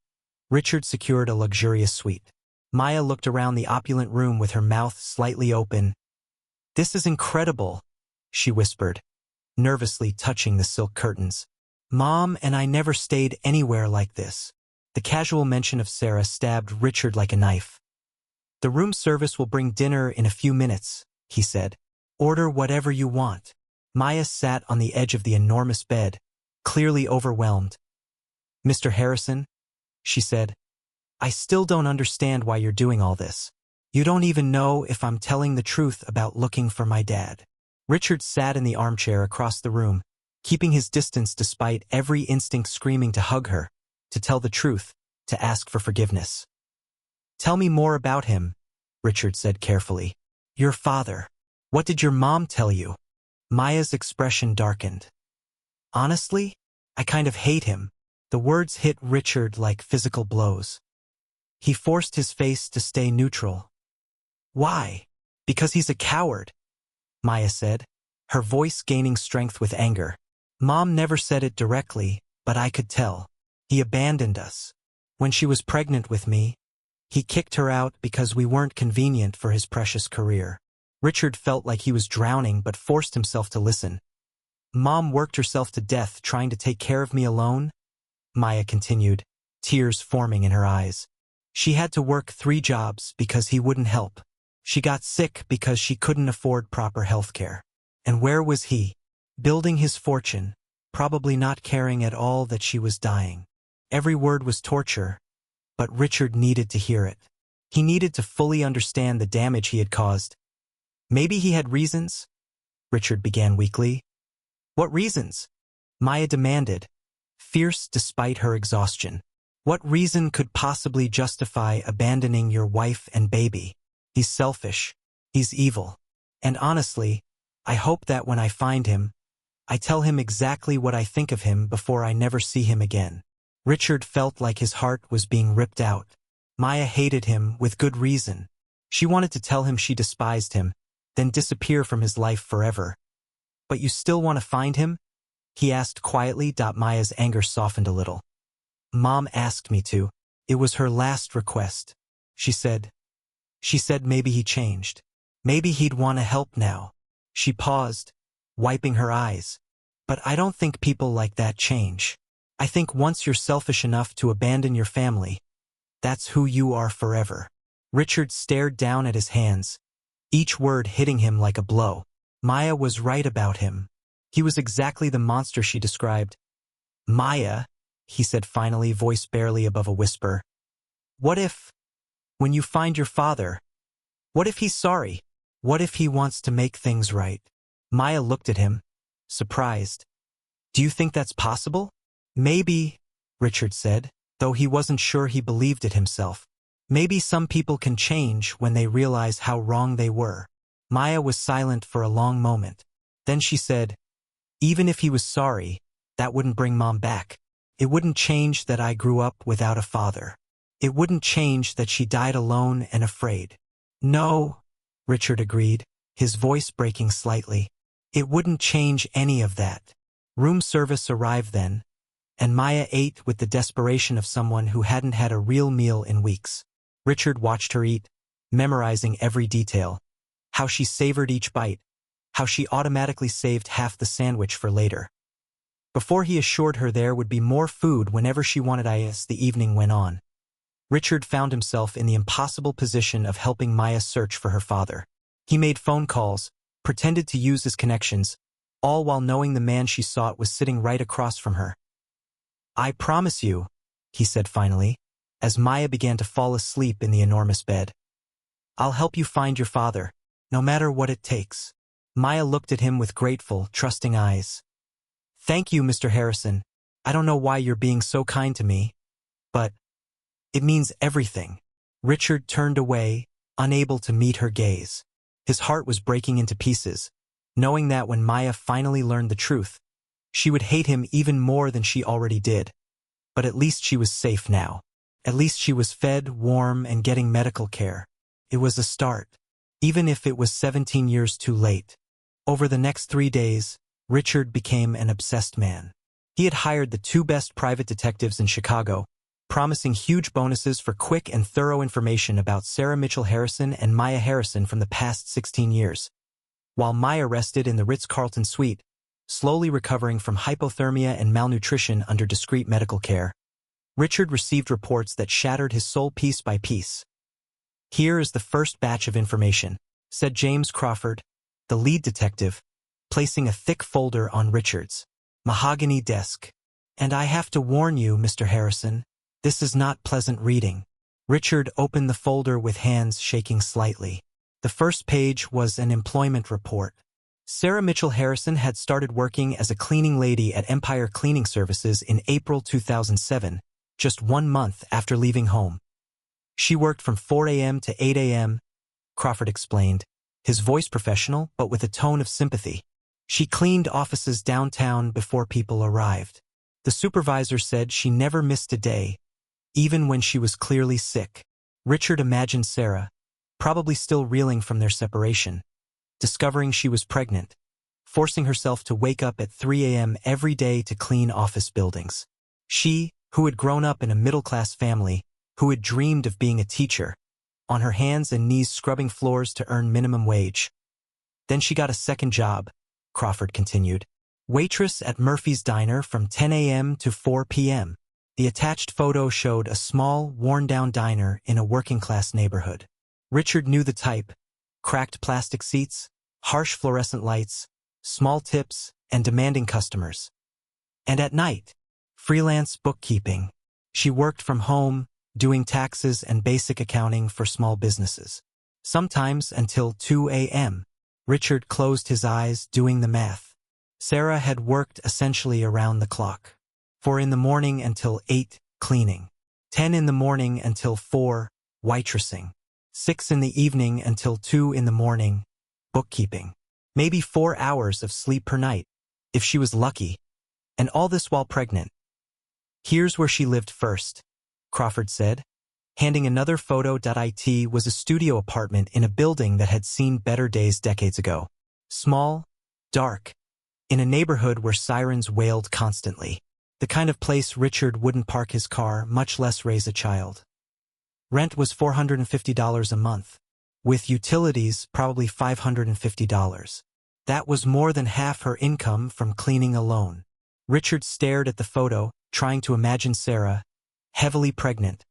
Richard secured a luxurious suite. Maya looked around the opulent room with her mouth slightly open. This is incredible, she whispered, nervously touching the silk curtains. Mom and I never stayed anywhere like this. The casual mention of Sarah stabbed Richard like a knife. The room service will bring dinner in a few minutes, he said. Order whatever you want. Maya sat on the edge of the enormous bed, clearly overwhelmed. Mr. Harrison, she said, I still don't understand why you're doing all this. You don't even know if I'm telling the truth about looking for my dad. Richard sat in the armchair across the room, keeping his distance despite every instinct screaming to hug her, to tell the truth, to ask for forgiveness. Tell me more about him, Richard said carefully. Your father. What did your mom tell you? Maya's expression darkened. Honestly, I kind of hate him. The words hit Richard like physical blows. He forced his face to stay neutral. Why? Because he's a coward, Maya said, her voice gaining strength with anger. Mom never said it directly, but I could tell. He abandoned us. When she was pregnant with me, he kicked her out because we weren't convenient for his precious career. Richard felt like he was drowning but forced himself to listen. Mom worked herself to death trying to take care of me alone, Maya continued, tears forming in her eyes. She had to work 3 jobs because he wouldn't help. She got sick because she couldn't afford proper health care. And where was he? Building his fortune, probably not caring at all that she was dying. Every word was torture, but Richard needed to hear it. He needed to fully understand the damage he had caused. Maybe he had reasons, Richard began weakly. What reasons? Maya demanded, fierce despite her exhaustion. What reason could possibly justify abandoning your wife and baby? He's selfish. He's evil. And honestly, I hope that when I find him, I tell him exactly what I think of him before I never see him again. Richard felt like his heart was being ripped out. Maya hated him with good reason. She wanted to tell him she despised him, then disappear from his life forever. But you still want to find him? He asked quietly. Maya's anger softened a little. Mom asked me to. It was her last request. She said maybe he changed. Maybe he'd want to help now. She paused, wiping her eyes. But I don't think people like that change. I think once you're selfish enough to abandon your family, that's who you are forever. Richard stared down at his hands, each word hitting him like a blow. Maya was right about him. He was exactly the monster she described. Maya, he said finally, voice barely above a whisper. What if, when you find your father, what if he's sorry? What if he wants to make things right? Maya looked at him, surprised. Do you think that's possible? Maybe, Richard said, though he wasn't sure he believed it himself. Maybe some people can change when they realize how wrong they were. Maya was silent for a long moment. Then she said, even if he was sorry, that wouldn't bring Mom back. It wouldn't change that I grew up without a father. It wouldn't change that she died alone and afraid. No, Richard agreed, his voice breaking slightly. It wouldn't change any of that. Room service arrived then, and Maya ate with the desperation of someone who hadn't had a real meal in weeks. Richard watched her eat, memorizing every detail. how she savored each bite, how she automatically saved half the sandwich for later. Before he assured her there would be more food whenever she wanted as the evening went on. Richard found himself in the impossible position of helping Maya search for her father. He made phone calls, pretended to use his connections, all while knowing the man she sought was sitting right across from her. "I promise you," he said finally, as Maya began to fall asleep in the enormous bed. "I'll help you find your father, no matter what it takes." Maya looked at him with grateful, trusting eyes. "Thank you, Mr. Harrison. I don't know why you're being so kind to me, but it means everything." Richard turned away, unable to meet her gaze. His heart was breaking into pieces, knowing that when Maya finally learned the truth, she would hate him even more than she already did. But at least she was safe now. At least she was fed, warm, and getting medical care. It was a start, even if it was 17 years too late. Over the next 3 days, Richard became an obsessed man. He had hired the 2 best private detectives in Chicago, promising huge bonuses for quick and thorough information about Sarah Mitchell Harrison and Maya Harrison from the past 16 years. While Maya rested in the Ritz-Carlton suite, slowly recovering from hypothermia and malnutrition under discreet medical care, Richard received reports that shattered his soul piece by piece. "Here is the first batch of information," said James Crawford, the lead detective, placing a thick folder on Richard's mahogany desk. "And I have to warn you, Mr. Harrison, this is not pleasant reading." Richard opened the folder with hands shaking slightly. The first page was an employment report. Sarah Mitchell Harrison had started working as a cleaning lady at Empire Cleaning Services in April 2007, just 1 month after leaving home. "She worked from 4 a.m. to 8 a.m., Crawford explained, his voice professional but with a tone of sympathy. "She cleaned offices downtown before people arrived. The supervisor said she never missed a day, even when she was clearly sick." Richard imagined Sarah, probably still reeling from their separation, discovering she was pregnant, forcing herself to wake up at 3 a.m. every day to clean office buildings. She, who had grown up in a middle-class family, who had dreamed of being a teacher, on her hands and knees scrubbing floors to earn minimum wage. "Then she got a second job," Crawford continued. "Waitress at Murphy's Diner from 10 a.m. to 4 p.m. The attached photo showed a small, worn-down diner in a working-class neighborhood. Richard knew the type: cracked plastic seats, harsh fluorescent lights, small tips, and demanding customers. And at night, freelance bookkeeping. She worked from home, doing taxes and basic accounting for small businesses. Sometimes until 2 a.m. Richard closed his eyes, doing the math. Sarah had worked essentially around the clock. 4 in the morning until 8, cleaning. 10 in the morning until 4, waitressing. 6 in the evening until 2 in the morning, bookkeeping. Maybe 4 hours of sleep per night, if she was lucky. And all this while pregnant. "Here's where she lived first," Crawford said, handing another photo. It was a studio apartment in a building that had seen better days decades ago. Small, dark, in a neighborhood where sirens wailed constantly. The kind of place Richard wouldn't park his car, much less raise a child. Rent was $450 a month. With utilities, probably $550. That was more than half her income from cleaning alone. Richard stared at the photo, trying to imagine Sarah, heavily pregnant,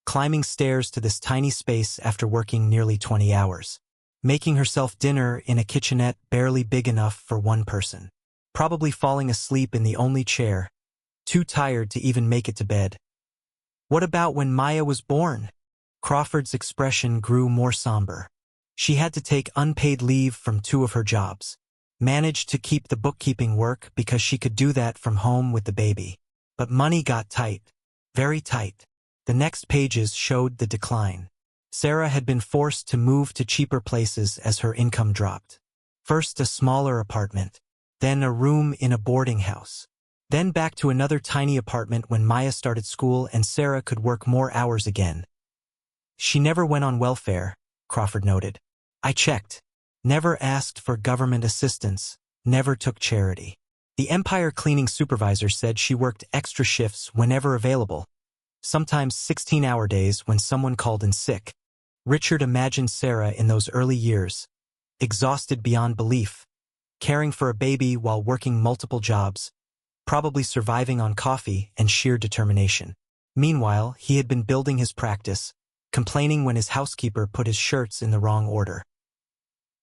climbing stairs to this tiny space after working nearly 20 hours, making herself dinner in a kitchenette barely big enough for one person, probably falling asleep in the only chair, too tired to even make it to bed. What about when Maya was born? Crawford's expression grew more somber. She had to take unpaid leave from 2 of her jobs, managed to keep the bookkeeping work because she could do that from home with the baby. But money got tight, very tight. The next pages showed the decline. Sarah had been forced to move to cheaper places as her income dropped. First a smaller apartment, then a room in a boarding house, then back to another tiny apartment when Maya started school and Sarah could work more hours again. "She never went on welfare," Crawford noted. "I checked. Never asked for government assistance, never took charity." The Empire cleaning supervisor said she worked extra shifts whenever available, sometimes 16-hour days when someone called in sick. Richard imagined Sarah in those early years, exhausted beyond belief, caring for a baby while working multiple jobs, probably surviving on coffee and sheer determination. Meanwhile, he had been building his practice, complaining when his housekeeper put his shirts in the wrong order.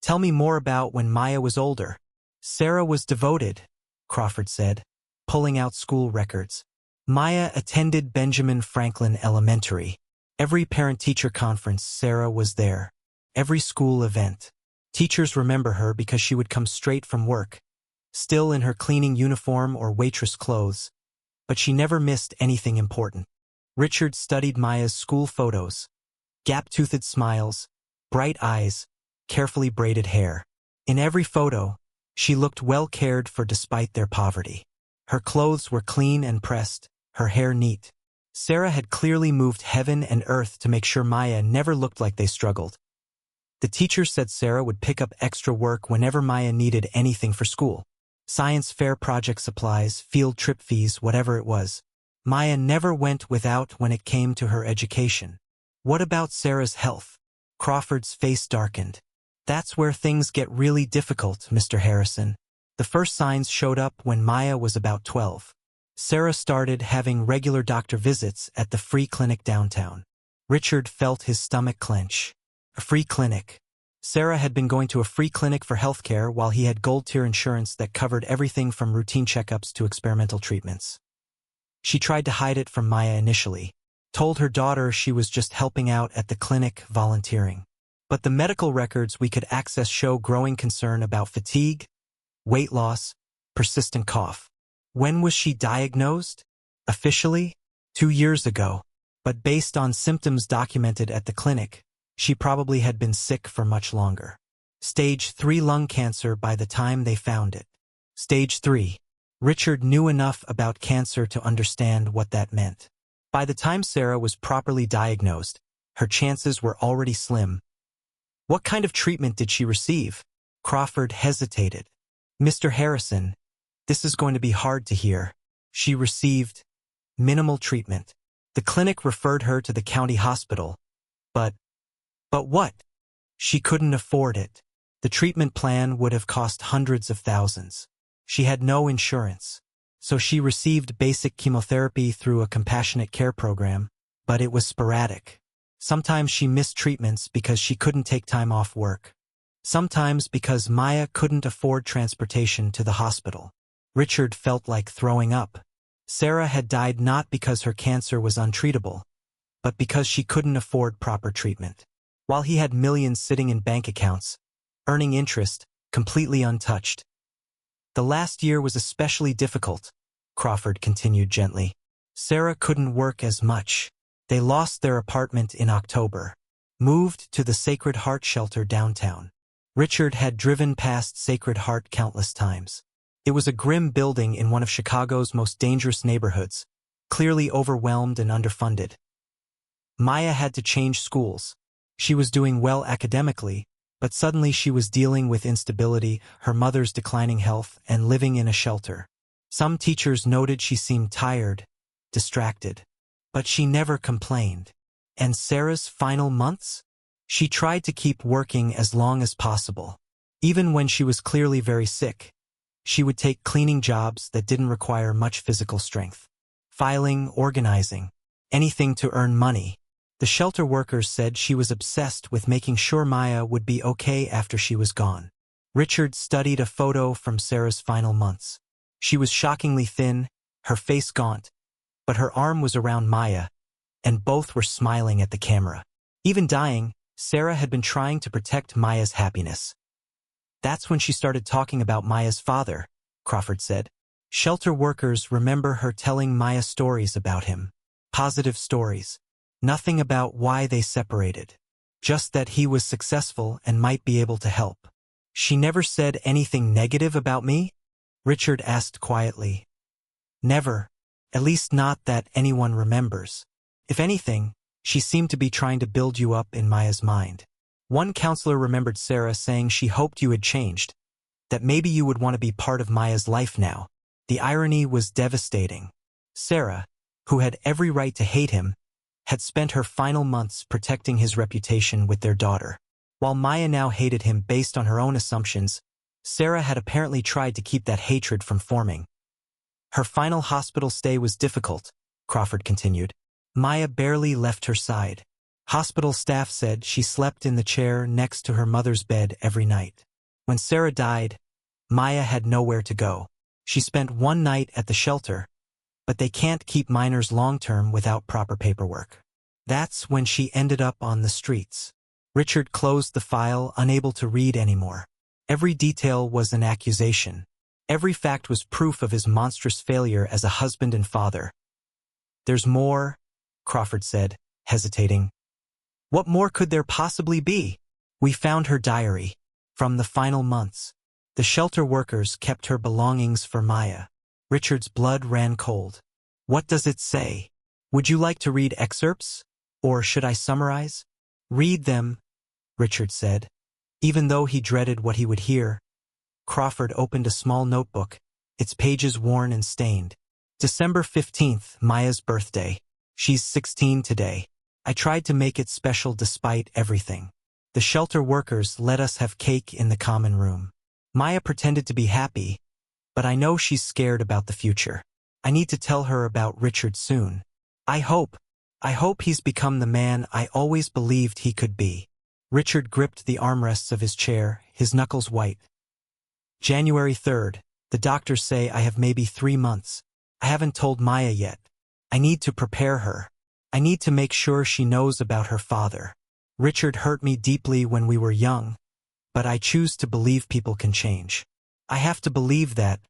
"Tell me more about when Maya was older." "Sarah was devoted," Crawford said, pulling out school records. "Maya attended Benjamin Franklin Elementary. Every parent-teacher conference, Sarah was there. Every school event. Teachers remember her because she would come straight from work, still in her cleaning uniform or waitress clothes, but she never missed anything important." Richard studied Maya's school photos. Gap-toothed smiles, bright eyes, carefully braided hair. In every photo, she looked well cared for despite their poverty. Her clothes were clean and pressed, her hair neat. Sarah had clearly moved heaven and earth to make sure Maya never looked like they struggled. The teachers said Sarah would pick up extra work whenever Maya needed anything for school. Science fair project supplies, field trip fees, whatever it was. Maya never went without when it came to her education. "What about Sarah's health?" Crawford's face darkened. "That's where things get really difficult, Mr. Harrison. The first signs showed up when Maya was about 12. Sarah started having regular doctor visits at the free clinic downtown." Richard felt his stomach clench. A free clinic. Sarah had been going to a free clinic for healthcare while he had gold-tier insurance that covered everything from routine checkups to experimental treatments. She tried to hide it from Maya initially, told her daughter she was just helping out at the clinic, volunteering. But the medical records we could access show growing concern about fatigue, weight loss, persistent cough. When was she diagnosed? Officially? 2 years ago. But based on symptoms documented at the clinic, she probably had been sick for much longer. Stage 3 lung cancer by the time they found it. Stage 3. Richard knew enough about cancer to understand what that meant. By the time Sarah was properly diagnosed, her chances were already slim. "What kind of treatment did she receive?" Crawford hesitated. "Mr. Harrison, this is going to be hard to hear. She received minimal treatment. The clinic referred her to the county hospital. But what? She couldn't afford it. The treatment plan would have cost hundreds of thousands. She had no insurance. So she received basic chemotherapy through a compassionate care program, but it was sporadic. Sometimes she missed treatments because she couldn't take time off work. Sometimes because Maya couldn't afford transportation to the hospital." Richard felt like throwing up. Sarah had died not because her cancer was untreatable, but because she couldn't afford proper treatment. While he had millions sitting in bank accounts, earning interest, completely untouched. "The last year was especially difficult," Crawford continued gently. "Sarah couldn't work as much. They lost their apartment in October, moved to the Sacred Heart shelter downtown. Richard had driven past Sacred Heart countless times. It was a grim building in one of Chicago's most dangerous neighborhoods, clearly overwhelmed and underfunded. Maya had to change schools. She was doing well academically, but suddenly she was dealing with instability, her mother's declining health, and living in a shelter. Some teachers noted she seemed tired, distracted. But she never complained. And Sarah's final months? She tried to keep working as long as possible. Even when she was clearly very sick, she would take cleaning jobs that didn't require much physical strength. Filing, organizing, anything to earn money. The shelter workers said she was obsessed with making sure Maya would be okay after she was gone. Richard studied a photo from Sarah's final months. She was shockingly thin, her face gaunt, but her arm was around Maya, and both were smiling at the camera. Even dying, Sarah had been trying to protect Maya's happiness. "That's when she started talking about Maya's father," Crawford said. "Shelter workers remember her telling Maya stories about him. Positive stories. Nothing about why they separated. Just that he was successful and might be able to help." "She never said anything negative about me?" Richard asked quietly. "Never. At least not that anyone remembers. If anything, she seemed to be trying to build you up in Maya's mind. One counselor remembered Sarah saying she hoped you had changed, that maybe you would want to be part of Maya's life now." The irony was devastating. Sarah, who had every right to hate him, had spent her final months protecting his reputation with their daughter. While Maya now hated him based on her own assumptions, Sarah had apparently tried to keep that hatred from forming. Her final hospital stay was difficult, Crawford continued. Maya barely left her side. Hospital staff said she slept in the chair next to her mother's bed every night. When Sarah died, Maya had nowhere to go. She spent one night at the shelter, but they can't keep minors long-term without proper paperwork. That's when she ended up on the streets. Richard closed the file, unable to read anymore. Every detail was an accusation. Every fact was proof of his monstrous failure as a husband and father. "There's more," Crawford said, hesitating. "What more could there possibly be?" "We found her diary. From the final months. The shelter workers kept her belongings for Maya." Richard's blood ran cold. "What does it say? Would you like to read excerpts? Or should I summarize?" "Read them," Richard said. Even though he dreaded what he would hear, Crawford opened a small notebook, its pages worn and stained. December 15th, Maya's birthday. She's 16 today. I tried to make it special despite everything. The shelter workers let us have cake in the common room. Maya pretended to be happy, but I know she's scared about the future. I need to tell her about Richard soon. I hope he's become the man I always believed he could be." Richard gripped the armrests of his chair, his knuckles white. "January 3rd. The doctors say I have maybe 3 months. I haven't told Maya yet. I need to prepare her. I need to make sure she knows about her father. Richard hurt me deeply when we were young, but I choose to believe people can change. I have to believe that,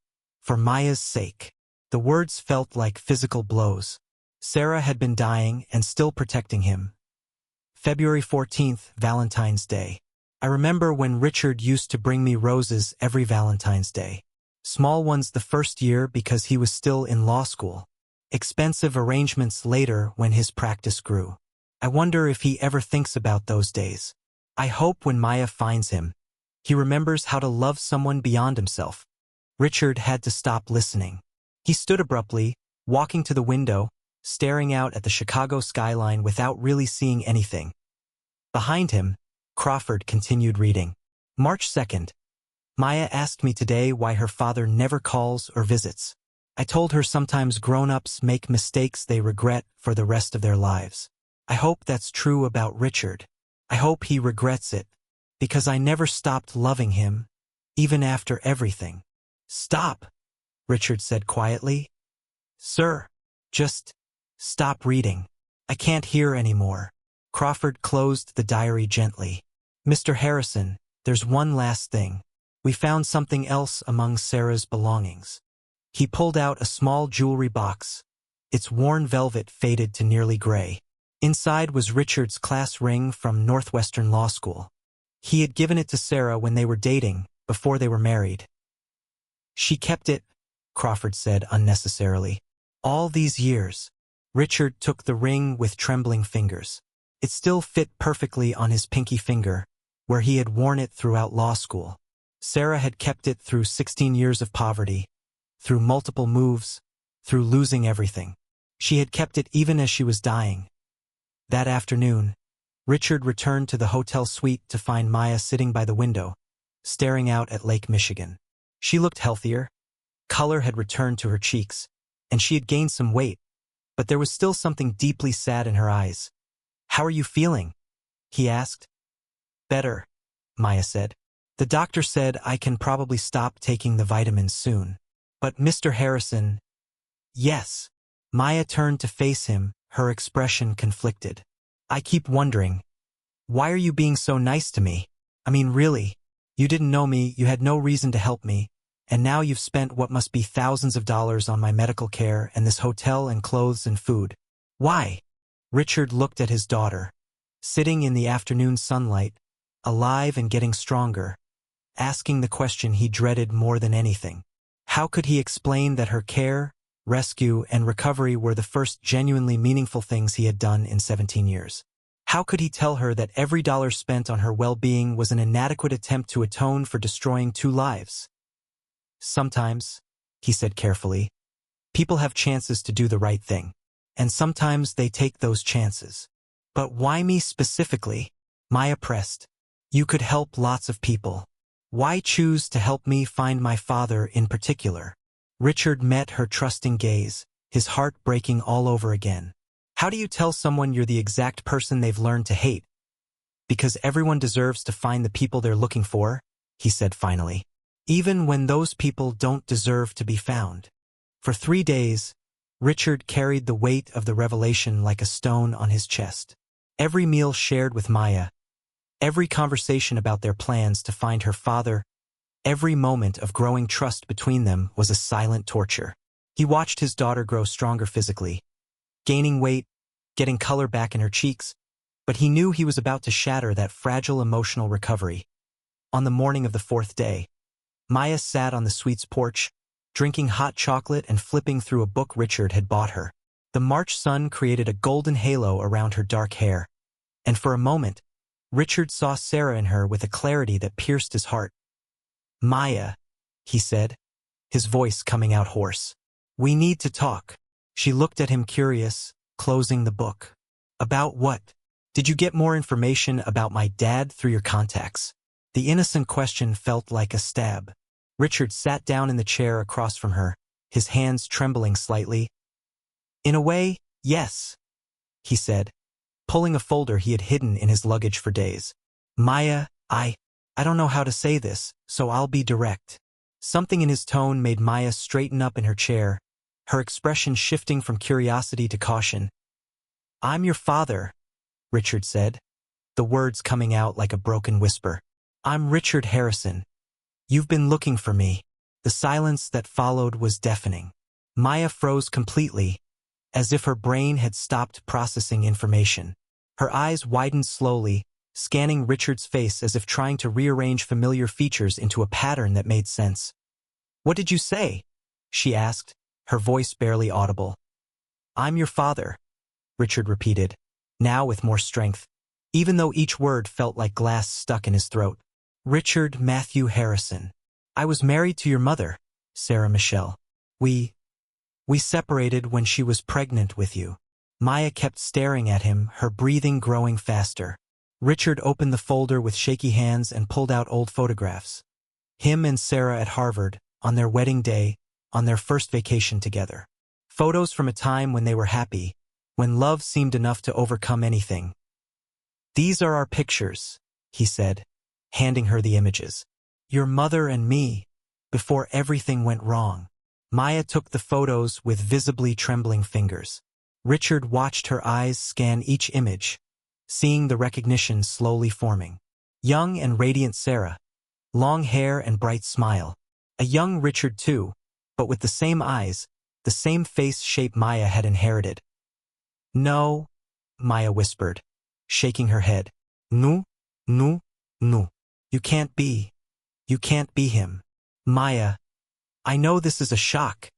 for Maya's sake." The words felt like physical blows. Sarah had been dying and still protecting him. February 14th, Valentine's Day. I remember when Richard used to bring me roses every Valentine's Day. Small ones the first year because he was still in law school. Expensive arrangements later when his practice grew. I wonder if he ever thinks about those days. I hope when Maya finds him, he remembers how to love someone beyond himself. Richard had to stop listening. He stood abruptly, walking to the window, staring out at the Chicago skyline without really seeing anything. Behind him, Crawford continued reading. March 2nd. Maya asked me today why her father never calls or visits. I told her sometimes grown-ups make mistakes they regret for the rest of their lives. I hope that's true about Richard. I hope he regrets it, because I never stopped loving him, even after everything. "Stop," Richard said quietly. "Sir, just stop reading. I can't hear anymore." Crawford closed the diary gently. "Mr. Harrison, there's one last thing. We found something else among Sarah's belongings." He pulled out a small jewelry box. Its worn velvet faded to nearly gray. Inside was Richard's class ring from Northwestern Law School. He had given it to Sarah when they were dating, before they were married. "She kept it," Crawford said unnecessarily. "All these years." Richard took the ring with trembling fingers. It still fit perfectly on his pinky finger, where he had worn it throughout law school. Sarah had kept it through 16 years of poverty, through multiple moves, through losing everything. She had kept it even as she was dying. That afternoon, Richard returned to the hotel suite to find Maya sitting by the window, staring out at Lake Michigan. She looked healthier. Color had returned to her cheeks, and she had gained some weight, but there was still something deeply sad in her eyes. "How are you feeling?" he asked. "Better," Maya said. "The doctor said I can probably stop taking the vitamins soon." "But Mr. Harrison..." "Yes." Maya turned to face him, her expression conflicted. "I keep wondering, why are you being so nice to me? I mean, really, you didn't know me, you had no reason to help me, and now you've spent what must be thousands of dollars on my medical care and this hotel and clothes and food. Why?" Richard looked at his daughter, sitting in the afternoon sunlight, alive and getting stronger, asking the question he dreaded more than anything. How could he explain that her care, rescue, and recovery were the first genuinely meaningful things he had done in 17 years? How could he tell her that every dollar spent on her well-being was an inadequate attempt to atone for destroying 2 lives? "Sometimes," he said carefully, "people have chances to do the right thing, and sometimes they take those chances. But why me specifically?" Maya pressed. You could help lots of people. Why choose to help me find my father in particular? Richard met her trusting gaze, his heart breaking all over again. How do you tell someone you're the exact person they've learned to hate? Because everyone deserves to find the people they're looking for, he said finally. Even when those people don't deserve to be found. For 3 days, Richard carried the weight of the revelation like a stone on his chest. Every meal shared with Maya, every conversation about their plans to find her father, every moment of growing trust between them was a silent torture. He watched his daughter grow stronger physically, gaining weight, getting color back in her cheeks, but he knew he was about to shatter that fragile emotional recovery. On the morning of the 4th day, Maya sat on the suite's porch, drinking hot chocolate and flipping through a book Richard had bought her. The March sun created a golden halo around her dark hair, and for a moment, Richard saw Sarah in her with a clarity that pierced his heart. "Maya," he said, his voice coming out hoarse. "We need to talk." She looked at him curious, closing the book. "About what? Did you get more information about my dad through your contacts?" The innocent question felt like a stab. Richard sat down in the chair across from her, his hands trembling slightly. "In a way, yes," he said, pulling a folder he had hidden in his luggage for days. "Maya, I don't know how to say this, so I'll be direct." Something in his tone made Maya straighten up in her chair, her expression shifting from curiosity to caution. "I'm your father," Richard said, the words coming out like a broken whisper. "I'm Richard Harrison. You've been looking for me." The silence that followed was deafening. Maya froze completely, as if her brain had stopped processing information. Her eyes widened slowly, scanning Richard's face as if trying to rearrange familiar features into a pattern that made sense. "What did you say?" she asked, her voice barely audible. "I'm your father," Richard repeated, now with more strength, even though each word felt like glass stuck in his throat. "Richard Matthew Harrison. I was married to your mother, Sarah Michelle. We separated when she was pregnant with you." Maya kept staring at him, her breathing growing faster. Richard opened the folder with shaky hands and pulled out old photographs. Him and Sarah at Harvard, on their wedding day, on their first vacation together. Photos from a time when they were happy, when love seemed enough to overcome anything. "These are our pictures," he said, handing her the images. "Your mother and me, before everything went wrong." Maya took the photos with visibly trembling fingers. Richard watched her eyes scan each image, seeing the recognition slowly forming. Young and radiant Sarah, long hair and bright smile. A young Richard too, but with the same eyes, the same face shape Maya had inherited. "No," Maya whispered, shaking her head. "No, no, no. You can't be him." "Maya, I know this is a shock.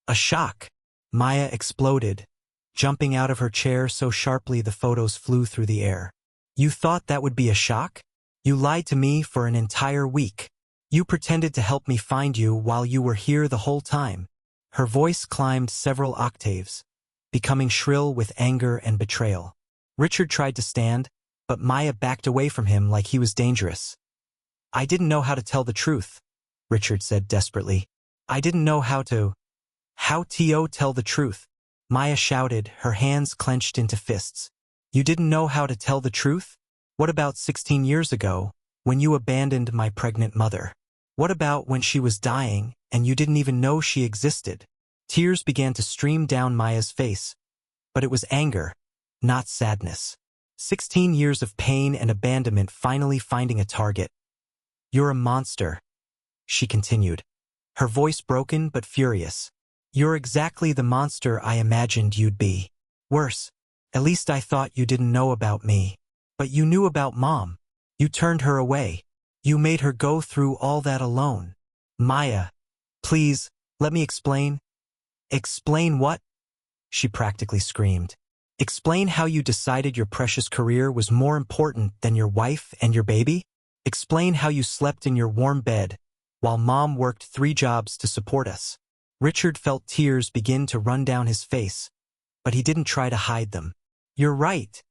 A shock." Maya exploded, jumping out of her chair so sharply the photos flew through the air. "You thought that would be a shock? You lied to me for an entire week. You pretended to help me find you while you were here the whole time." Her voice climbed several octaves, becoming shrill with anger and betrayal. Richard tried to stand, but Maya backed away from him like he was dangerous. "I didn't know how to tell the truth," Richard said desperately. "I didn't know how to tell the truth." Maya shouted, her hands clenched into fists. "You didn't know how to tell the truth? What about 16 years ago, when you abandoned my pregnant mother? What about when she was dying and you didn't even know she existed?" Tears began to stream down Maya's face, but it was anger, not sadness. 16 years of pain and abandonment finally finding a target. "You're a monster," she continued, her voice broken but furious. "You're exactly the monster I imagined you'd be. Worse, at least I thought you didn't know about me. But you knew about Mom. You turned her away. You made her go through all that alone." "Maya, please, let me explain." "Explain what?" she practically screamed. "Explain how you decided your precious career was more important than your wife and your baby? Explain how you slept in your warm bed while Mom worked 3 jobs to support us." Richard felt tears begin to run down his face, but he didn't try to hide them. "You're right,"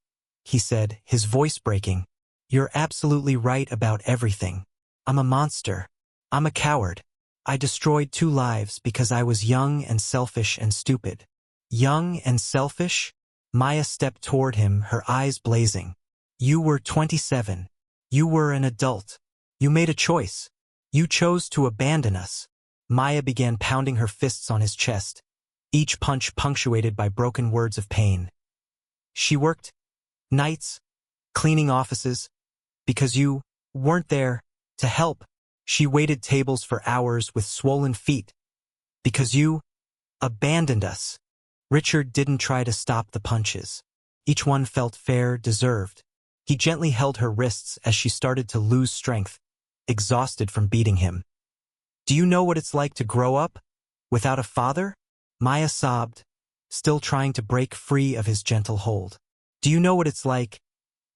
he said, his voice breaking. You're absolutely right about everything. I'm a monster. I'm a coward. I destroyed 2 lives because I was young and selfish and stupid. Young and selfish? Maya stepped toward him, her eyes blazing. You were 27. You were an adult. You made a choice. You chose to abandon us. Maya began pounding her fists on his chest, each punch punctuated by broken words of pain. She worked nights, cleaning offices, because you weren't there to help. She waited tables for hours with swollen feet, because you abandoned us. Richard didn't try to stop the punches. Each one felt fair, deserved. He gently held her wrists as she started to lose strength, exhausted from beating him. Do you know what it's like to grow up without a father? Maya sobbed, still trying to break free of his gentle hold. Do you know what it's like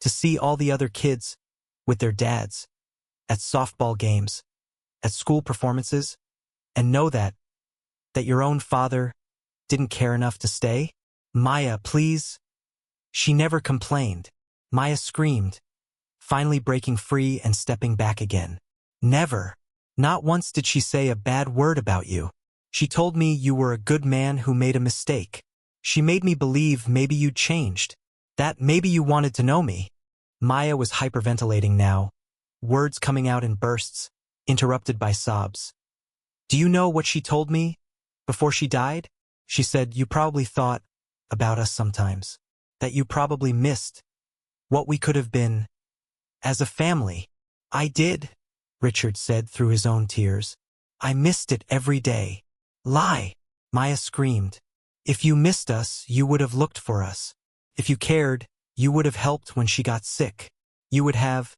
to see all the other kids with their dads at softball games, at school performances, and know that your own father didn't care enough to stay? Maya, please. She never complained. Maya screamed, finally breaking free and stepping back again. Never. Not once did she say a bad word about you. She told me you were a good man who made a mistake. She made me believe maybe you'd changed, that maybe you wanted to know me. Maya was hyperventilating now, words coming out in bursts, interrupted by sobs. Do you know what she told me before she died? She said you probably thought about us sometimes, that you probably missed what we could have been as a family. I did, Richard said through his own tears. I missed it every day. Lie, Maya screamed. If you missed us, you would have looked for us. If you cared, you would have helped when she got sick. You would have.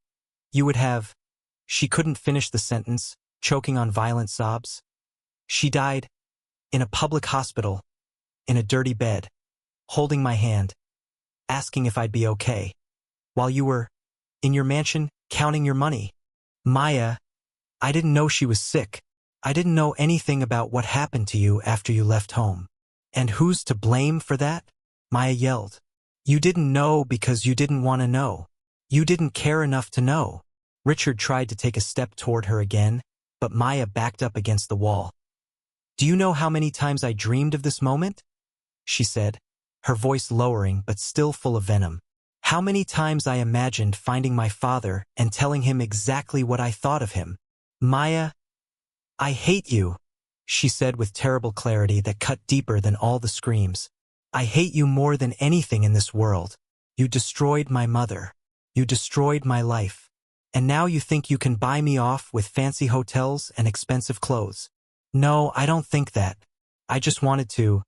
She couldn't finish the sentence, choking on violent sobs. She died in a public hospital, in a dirty bed, holding my hand, asking if I'd be okay, while you were in your mansion counting your money. Maya, I didn't know she was sick. I didn't know anything about what happened to you after you left home. And who's to blame for that? Maya yelled. You didn't know because you didn't want to know. You didn't care enough to know. Richard tried to take a step toward her again, but Maya backed up against the wall. Do you know how many times I dreamed of this moment? She said, her voice lowering but still full of venom. How many times I imagined finding my father and telling him exactly what I thought of him. Maya, I hate you, she said with terrible clarity that cut deeper than all the screams. I hate you more than anything in this world. You destroyed my mother. You destroyed my life. And now you think you can buy me off with fancy hotels and expensive clothes. No, I don't think that. I just wanted to.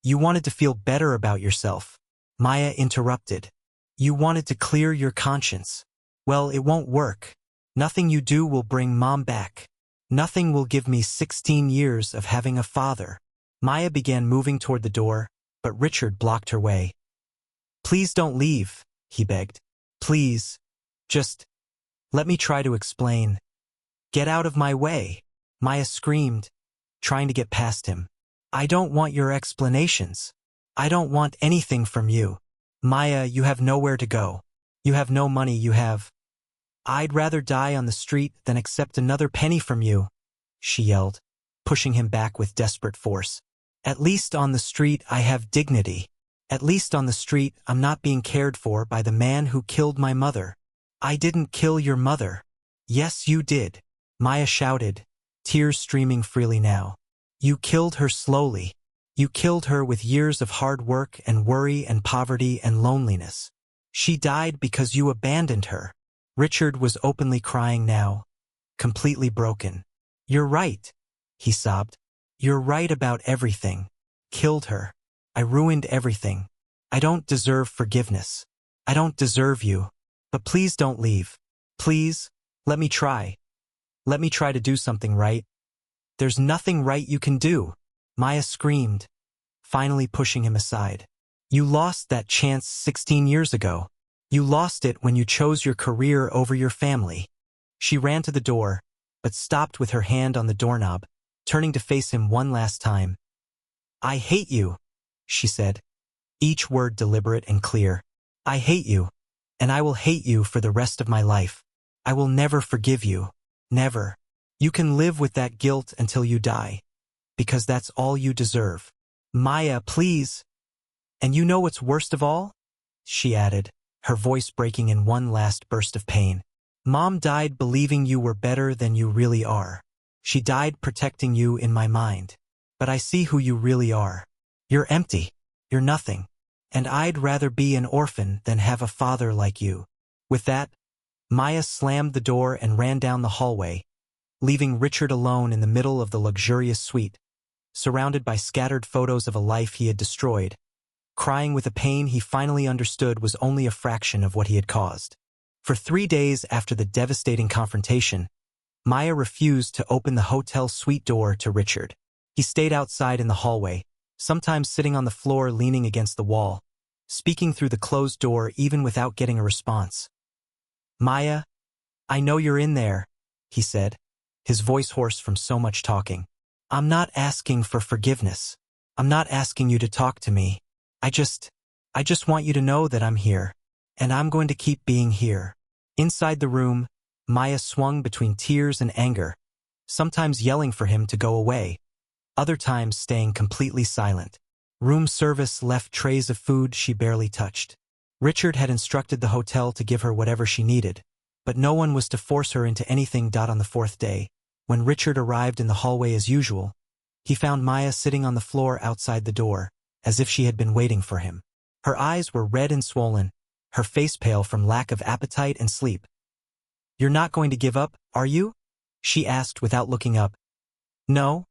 You wanted to feel better about yourself. Maya interrupted. You wanted to clear your conscience. Well, it won't work. Nothing you do will bring Mom back. Nothing will give me 16 years of having a father. Maya began moving toward the door, but Richard blocked her way. Please don't leave, he begged. Please, just let me try to explain. Get out of my way, Maya screamed, trying to get past him. I don't want your explanations. I don't want anything from you. Maya, you have nowhere to go. You have no money, I'd rather die on the street than accept another penny from you, she yelled, pushing him back with desperate force. At least on the street I have dignity. At least on the street I'm not being cared for by the man who killed my mother. I didn't kill your mother. Yes, you did, Maya shouted, tears streaming freely now. You killed her slowly. You killed her with years of hard work and worry and poverty and loneliness. She died because you abandoned her. Richard was openly crying now, completely broken. You're right, he sobbed. You're right about everything. Killed her. I ruined everything. I don't deserve forgiveness. I don't deserve you. But please don't leave. Please, let me try. Let me try to do something right. There's nothing right you can do, Maya screamed, finally pushing him aside. You lost that chance 16 years ago. You lost it when you chose your career over your family. She ran to the door, but stopped with her hand on the doorknob, turning to face him one last time. I hate you, she said, each word deliberate and clear. I hate you, And I will hate you for the rest of my life. I will never forgive you. Never. You can live with that guilt until you die. Because that's all you deserve. Maya, please. And you know what's worst of all? She added, her voice breaking in one last burst of pain. Mom died believing you were better than you really are. She died protecting you in my mind. But I see who you really are. You're empty. You're nothing. And I'd rather be an orphan than have a father like you. With that, Maya slammed the door and ran down the hallway, leaving Richard alone in the middle of the luxurious suite, surrounded by scattered photos of a life he had destroyed, crying with a pain he finally understood was only a fraction of what he had caused. For 3 days after the devastating confrontation, Maya refused to open the hotel suite door to Richard. He stayed outside in the hallway, sometimes sitting on the floor leaning against the wall, speaking through the closed door even without getting a response. Maya, I know you're in there, he said, his voice hoarse from so much talking. I'm not asking for forgiveness. I'm not asking you to talk to me. I just want you to know that I'm here, and I'm going to keep being here. Inside the room, Maya swung between tears and anger, sometimes yelling for him to go away, other times staying completely silent. Room service left trays of food she barely touched. Richard had instructed the hotel to give her whatever she needed, but no one was to force her into anything. On the 4th day, when Richard arrived in the hallway as usual, he found Maya sitting on the floor outside the door, as if she had been waiting for him. Her eyes were red and swollen, her face pale from lack of appetite and sleep. You're not going to give up, are you? She asked without looking up. No,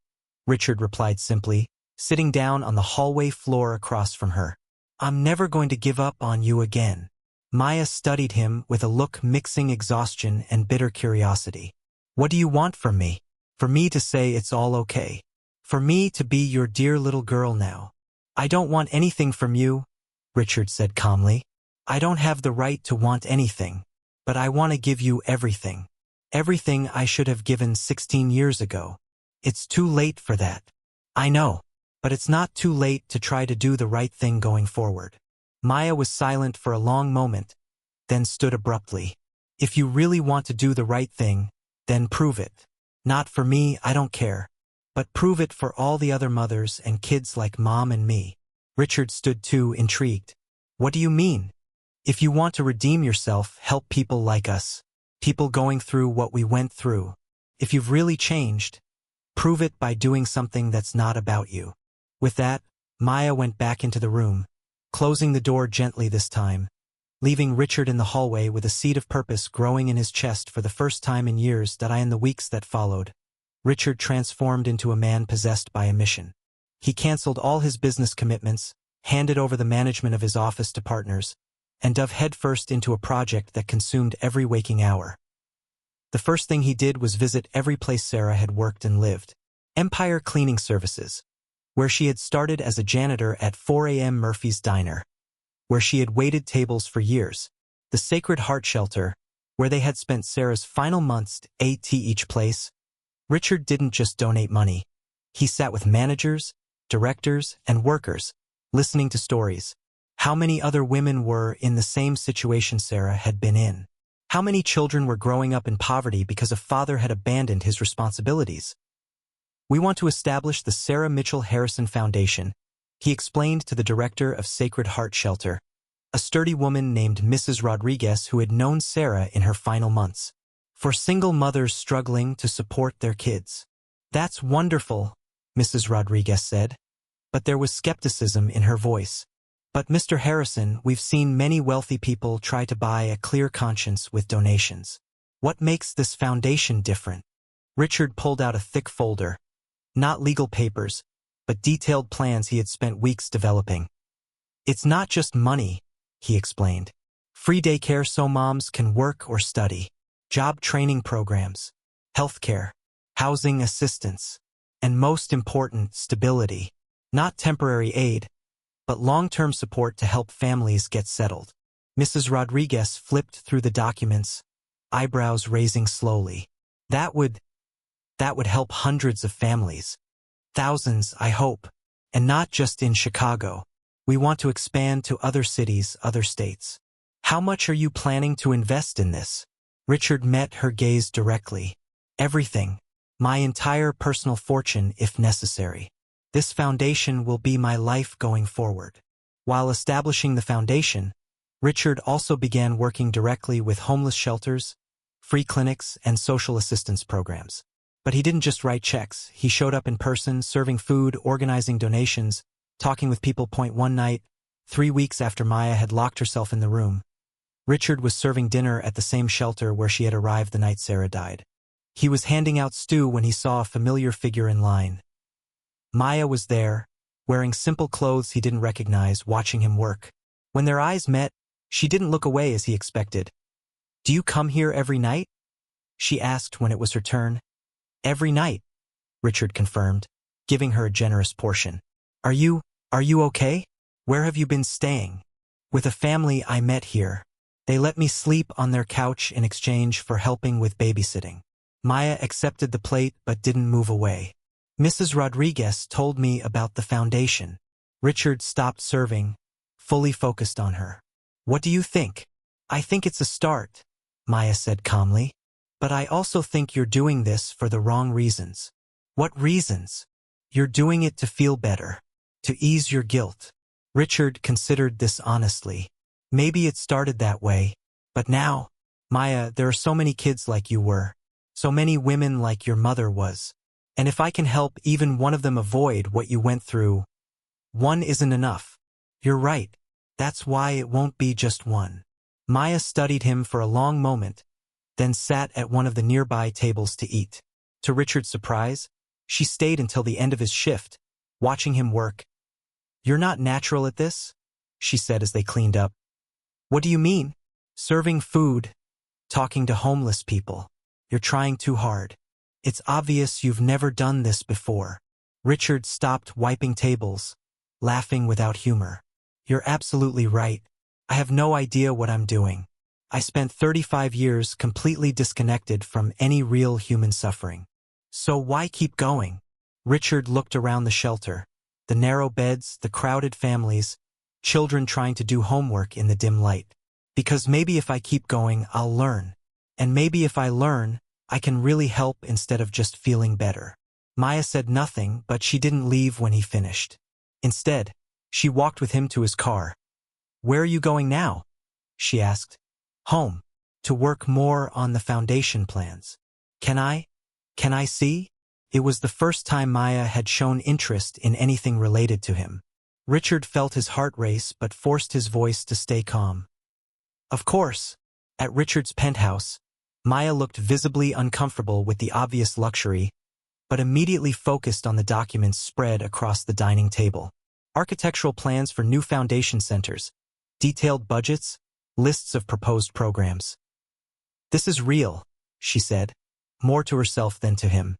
Richard replied simply, sitting down on the hallway floor across from her. I'm never going to give up on you again. Maya studied him with a look mixing exhaustion and bitter curiosity. What do you want from me? For me to say it's all okay. For me to be your dear little girl now. I don't want anything from you, Richard said calmly. I don't have the right to want anything, but I want to give you everything. Everything I should have given 16 years ago. It's too late for that. I know, but it's not too late to try to do the right thing going forward. Maya was silent for a long moment, then stood abruptly. If you really want to do the right thing, then prove it. Not for me, I don't care. But prove it for all the other mothers and kids like Mom and me. Richard stood too, intrigued. What do you mean? If you want to redeem yourself, help people like us. People going through what we went through. If you've really changed, prove it by doing something that's not about you. With that, Maya went back into the room, closing the door gently this time, leaving Richard in the hallway with a seed of purpose growing in his chest for the first time in years. In the weeks that followed, Richard transformed into a man possessed by a mission. He canceled all his business commitments, handed over the management of his office to partners, and dove headfirst into a project that consumed every waking hour. The first thing he did was visit every place Sarah had worked and lived. Empire Cleaning Services, where she had started as a janitor at 4 a.m. Murphy's Diner, where she had waited tables for years. The Sacred Heart Shelter, where they had spent Sarah's final months at each place. Richard didn't just donate money. He sat with managers, directors, and workers, listening to stories. How many other women were in the same situation Sarah had been in? How many children were growing up in poverty because a father had abandoned his responsibilities? We want to establish the Sarah Mitchell Harrison Foundation, he explained to the director of Sacred Heart Shelter, a sturdy woman named Mrs. Rodriguez who had known Sarah in her final months. For single mothers struggling to support their kids. That's wonderful, Mrs. Rodriguez said. But there was skepticism in her voice. But Mr. Harrison, we've seen many wealthy people try to buy a clear conscience with donations. What makes this foundation different? Richard pulled out a thick folder. Not legal papers, but detailed plans he had spent weeks developing. It's not just money, he explained. Free daycare so moms can work or study. Job training programs, healthcare, housing assistance, and most important, stability. Not temporary aid, but long-term support to help families get settled. Mrs. Rodriguez flipped through the documents, eyebrows raising slowly. That would help hundreds of families. Thousands, I hope. And not just in Chicago. We want to expand to other cities, other states. How much are you planning to invest in this? Richard met her gaze directly. Everything. My entire personal fortune if necessary. This foundation will be my life going forward. While establishing the foundation, Richard also began working directly with homeless shelters, free clinics, and social assistance programs. But he didn't just write checks. He showed up in person, serving food, organizing donations, talking with people. One night, 3 weeks after Maya had locked herself in the room, Richard was serving dinner at the same shelter where she had arrived the night Sarah died. He was handing out stew when he saw a familiar figure in line. Maya was there, wearing simple clothes he didn't recognize, watching him work. When their eyes met, she didn't look away as he expected. "Do you come here every night?" she asked when it was her turn. "Every night," Richard confirmed, giving her a generous portion. Are you okay? Where have you been staying?" "With a family I met here. They let me sleep on their couch in exchange for helping with babysitting." Maya accepted the plate but didn't move away. "Mrs. Rodriguez told me about the foundation." Richard stopped serving, fully focused on her. "What do you think?" "I think it's a start," Maya said calmly. "But I also think you're doing this for the wrong reasons." "What reasons?" "You're doing it to feel better, to ease your guilt." Richard considered this honestly. Maybe it started that way, but now, Maya, there are so many kids like you were. So many women like your mother was. And if I can help even one of them avoid what you went through, one isn't enough. You're right. That's why it won't be just one. Maya studied him for a long moment, then sat at one of the nearby tables to eat. To Richard's surprise, she stayed until the end of his shift, watching him work. "You're not natural at this?" she said as they cleaned up. "What do you mean?" "Serving food, talking to homeless people. You're trying too hard. It's obvious you've never done this before." Richard stopped wiping tables, laughing without humor. "You're absolutely right. I have no idea what I'm doing. I spent 35 years completely disconnected from any real human suffering. So why keep going?" Richard looked around the shelter, the narrow beds, the crowded families, children trying to do homework in the dim light. "Because maybe if I keep going, I'll learn. And maybe if I learn, I can really help instead of just feeling better." Maya said nothing, but she didn't leave when he finished. Instead, she walked with him to his car. "Where are you going now?" she asked. "Home. To work more on the foundation plans." Can I see?" It was the first time Maya had shown interest in anything related to him. Richard felt his heart race but forced his voice to stay calm. "Of course." At Richard's penthouse, Maya looked visibly uncomfortable with the obvious luxury, but immediately focused on the documents spread across the dining table. Architectural plans for new foundation centers, detailed budgets, lists of proposed programs. "This is real," she said, more to herself than to him.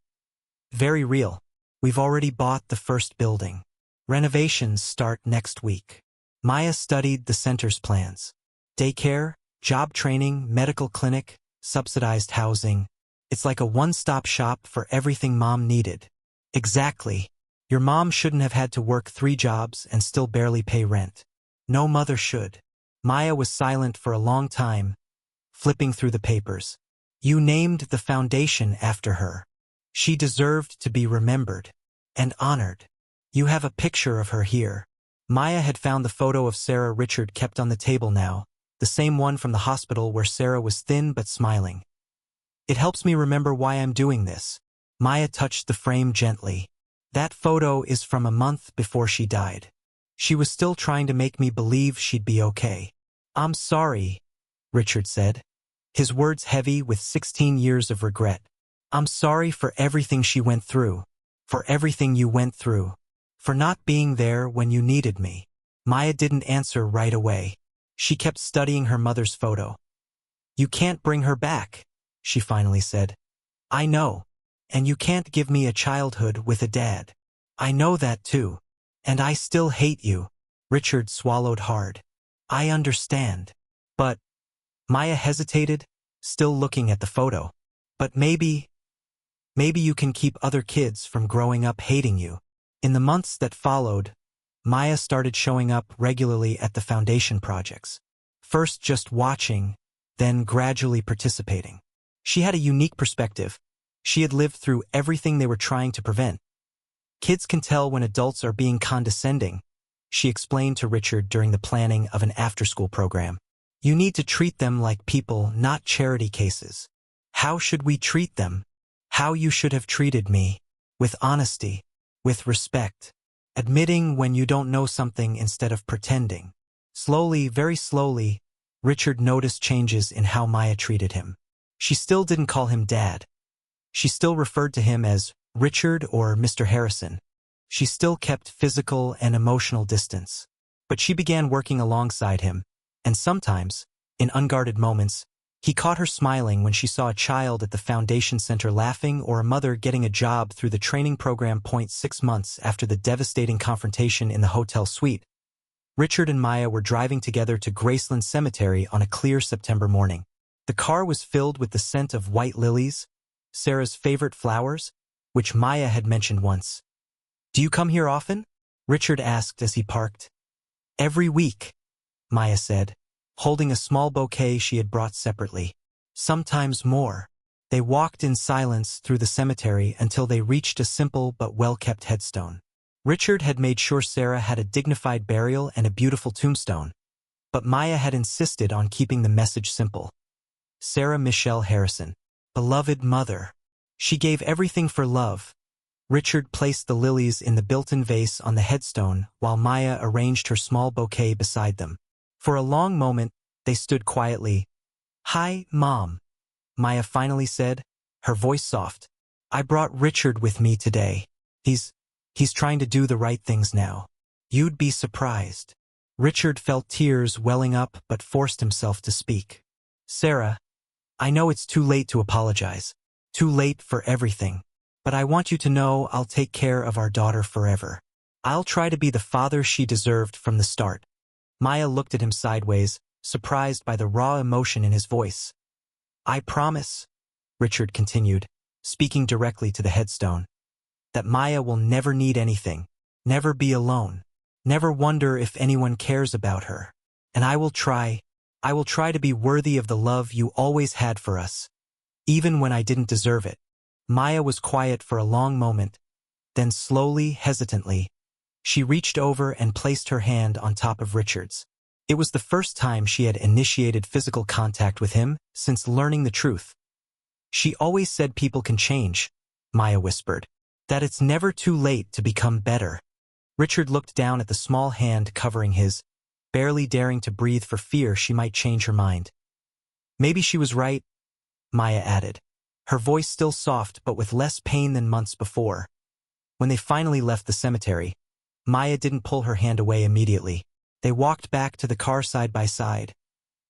"Very real. We've already bought the first building. Renovations start next week." Maya studied the center's plans. Daycare, job training, medical clinic, subsidized housing. It's like a one-stop shop for everything Mom needed. "Exactly. Your mom shouldn't have had to work 3 jobs and still barely pay rent. No mother should." Maya was silent for a long time, flipping through the papers. "You named the foundation after her. She deserved to be remembered and honored. You have a picture of her here." Maya had found the photo of Sarah Richard kept on the table now, the same one from the hospital where Sarah was thin but smiling. "It helps me remember why I'm doing this." Maya touched the frame gently. "That photo is from a month before she died. She was still trying to make me believe she'd be okay." "I'm sorry," Richard said, his words heavy with 16 years of regret. "I'm sorry for everything she went through, for everything you went through, for not being there when you needed me." Maya didn't answer right away. She kept studying her mother's photo. "You can't bring her back," she finally said. "I know. And you can't give me a childhood with a dad. I know that too. And I still hate you." Richard swallowed hard. "I understand. But..." Maya hesitated, still looking at the photo. "But maybe you can keep other kids from growing up hating you." In the months that followed, Maya started showing up regularly at the foundation projects. first just watching, then gradually participating. She had a unique perspective. She had lived through everything they were trying to prevent. Kids can tell when adults are being condescending, she explained to Richard during the planning of an after-school program. You need to treat them like people, not charity cases. How should we treat them? How you should have treated me. With honesty, with respect. Admitting when you don't know something instead of pretending. Slowly, very slowly, Richard noticed changes in how Maya treated him. She still didn't call him Dad. She still referred to him as Richard or Mr. Harrison. She still kept physical and emotional distance. But she began working alongside him, and sometimes, in unguarded moments, he caught her smiling when she saw a child at the foundation center laughing or a mother getting a job through the training program. 6 months after the devastating confrontation in the hotel suite, Richard and Maya were driving together to Graceland Cemetery on a clear September morning. The car was filled with the scent of white lilies, Sarah's favorite flowers, which Maya had mentioned once. Do you come here often? Richard asked as he parked. Every week, Maya said, holding a small bouquet she had brought separately. Sometimes more. They walked in silence through the cemetery until they reached a simple but well-kept headstone. Richard had made sure Sarah had a dignified burial and a beautiful tombstone, but Maya had insisted on keeping the message simple. Sarah Michelle Harrison, beloved mother. She gave everything for love. Richard placed the lilies in the built-in vase on the headstone while Maya arranged her small bouquet beside them. For a long moment, they stood quietly. Hi, Mom, Maya finally said, her voice soft. I brought Richard with me today. He's trying to do the right things now. You'd be surprised. Richard felt tears welling up but forced himself to speak. Sarah, I know it's too late to apologize. Too late for everything. But I want you to know I'll take care of our daughter forever. I'll try to be the father she deserved from the start. Maya looked at him sideways, surprised by the raw emotion in his voice. I promise, Richard continued, speaking directly to the headstone, that Maya will never need anything, never be alone, never wonder if anyone cares about her. And I will try to be worthy of the love you always had for us, even when I didn't deserve it. Maya was quiet for a long moment, then slowly, hesitantly, she reached over and placed her hand on top of Richard's. It was the first time she had initiated physical contact with him since learning the truth. She always said people can change, Maya whispered, that it's never too late to become better. Richard looked down at the small hand covering his, barely daring to breathe for fear she might change her mind. Maybe she was right, Maya added, her voice still soft but with less pain than months before. When they finally left the cemetery, Maya didn't pull her hand away immediately. They walked back to the car side by side,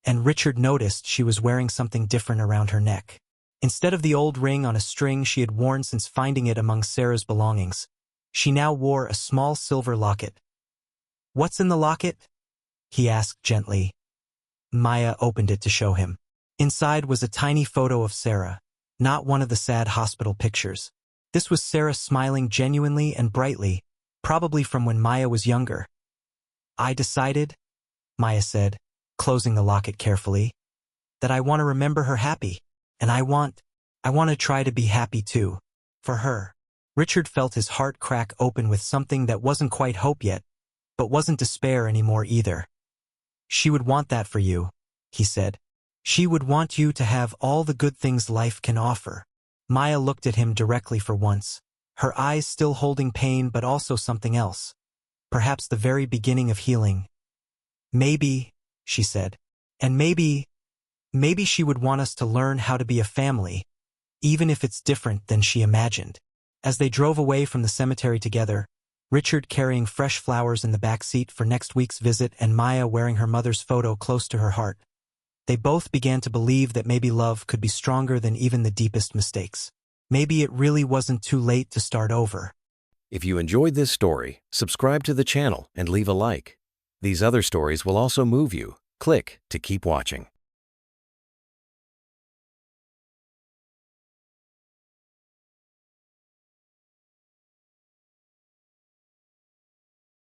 and Richard noticed she was wearing something different around her neck. Instead of the old ring on a string she had worn since finding it among Sarah's belongings, she now wore a small silver locket. What's in the locket? He asked gently. Maya opened it to show him. Inside was a tiny photo of Sarah, not one of the sad hospital pictures. This was Sarah smiling genuinely and brightly, probably from when Maya was younger. I decided, Maya said, closing the locket carefully, that I want to remember her happy, and I want to try to be happy too, for her. Richard felt his heart crack open with something that wasn't quite hope yet, but wasn't despair anymore either. She would want that for you, he said. She would want you to have all the good things life can offer. Maya looked at him directly for once, her eyes still holding pain but also something else. Perhaps the very beginning of healing. Maybe, she said, and maybe she would want us to learn how to be a family, even if it's different than she imagined. As they drove away from the cemetery together, Richard carrying fresh flowers in the back seat for next week's visit and Maya wearing her mother's photo close to her heart, they both began to believe that maybe love could be stronger than even the deepest mistakes. Maybe it really wasn't too late to start over. If you enjoyed this story, subscribe to the channel and leave a like. These other stories will also move you. Click to keep watching.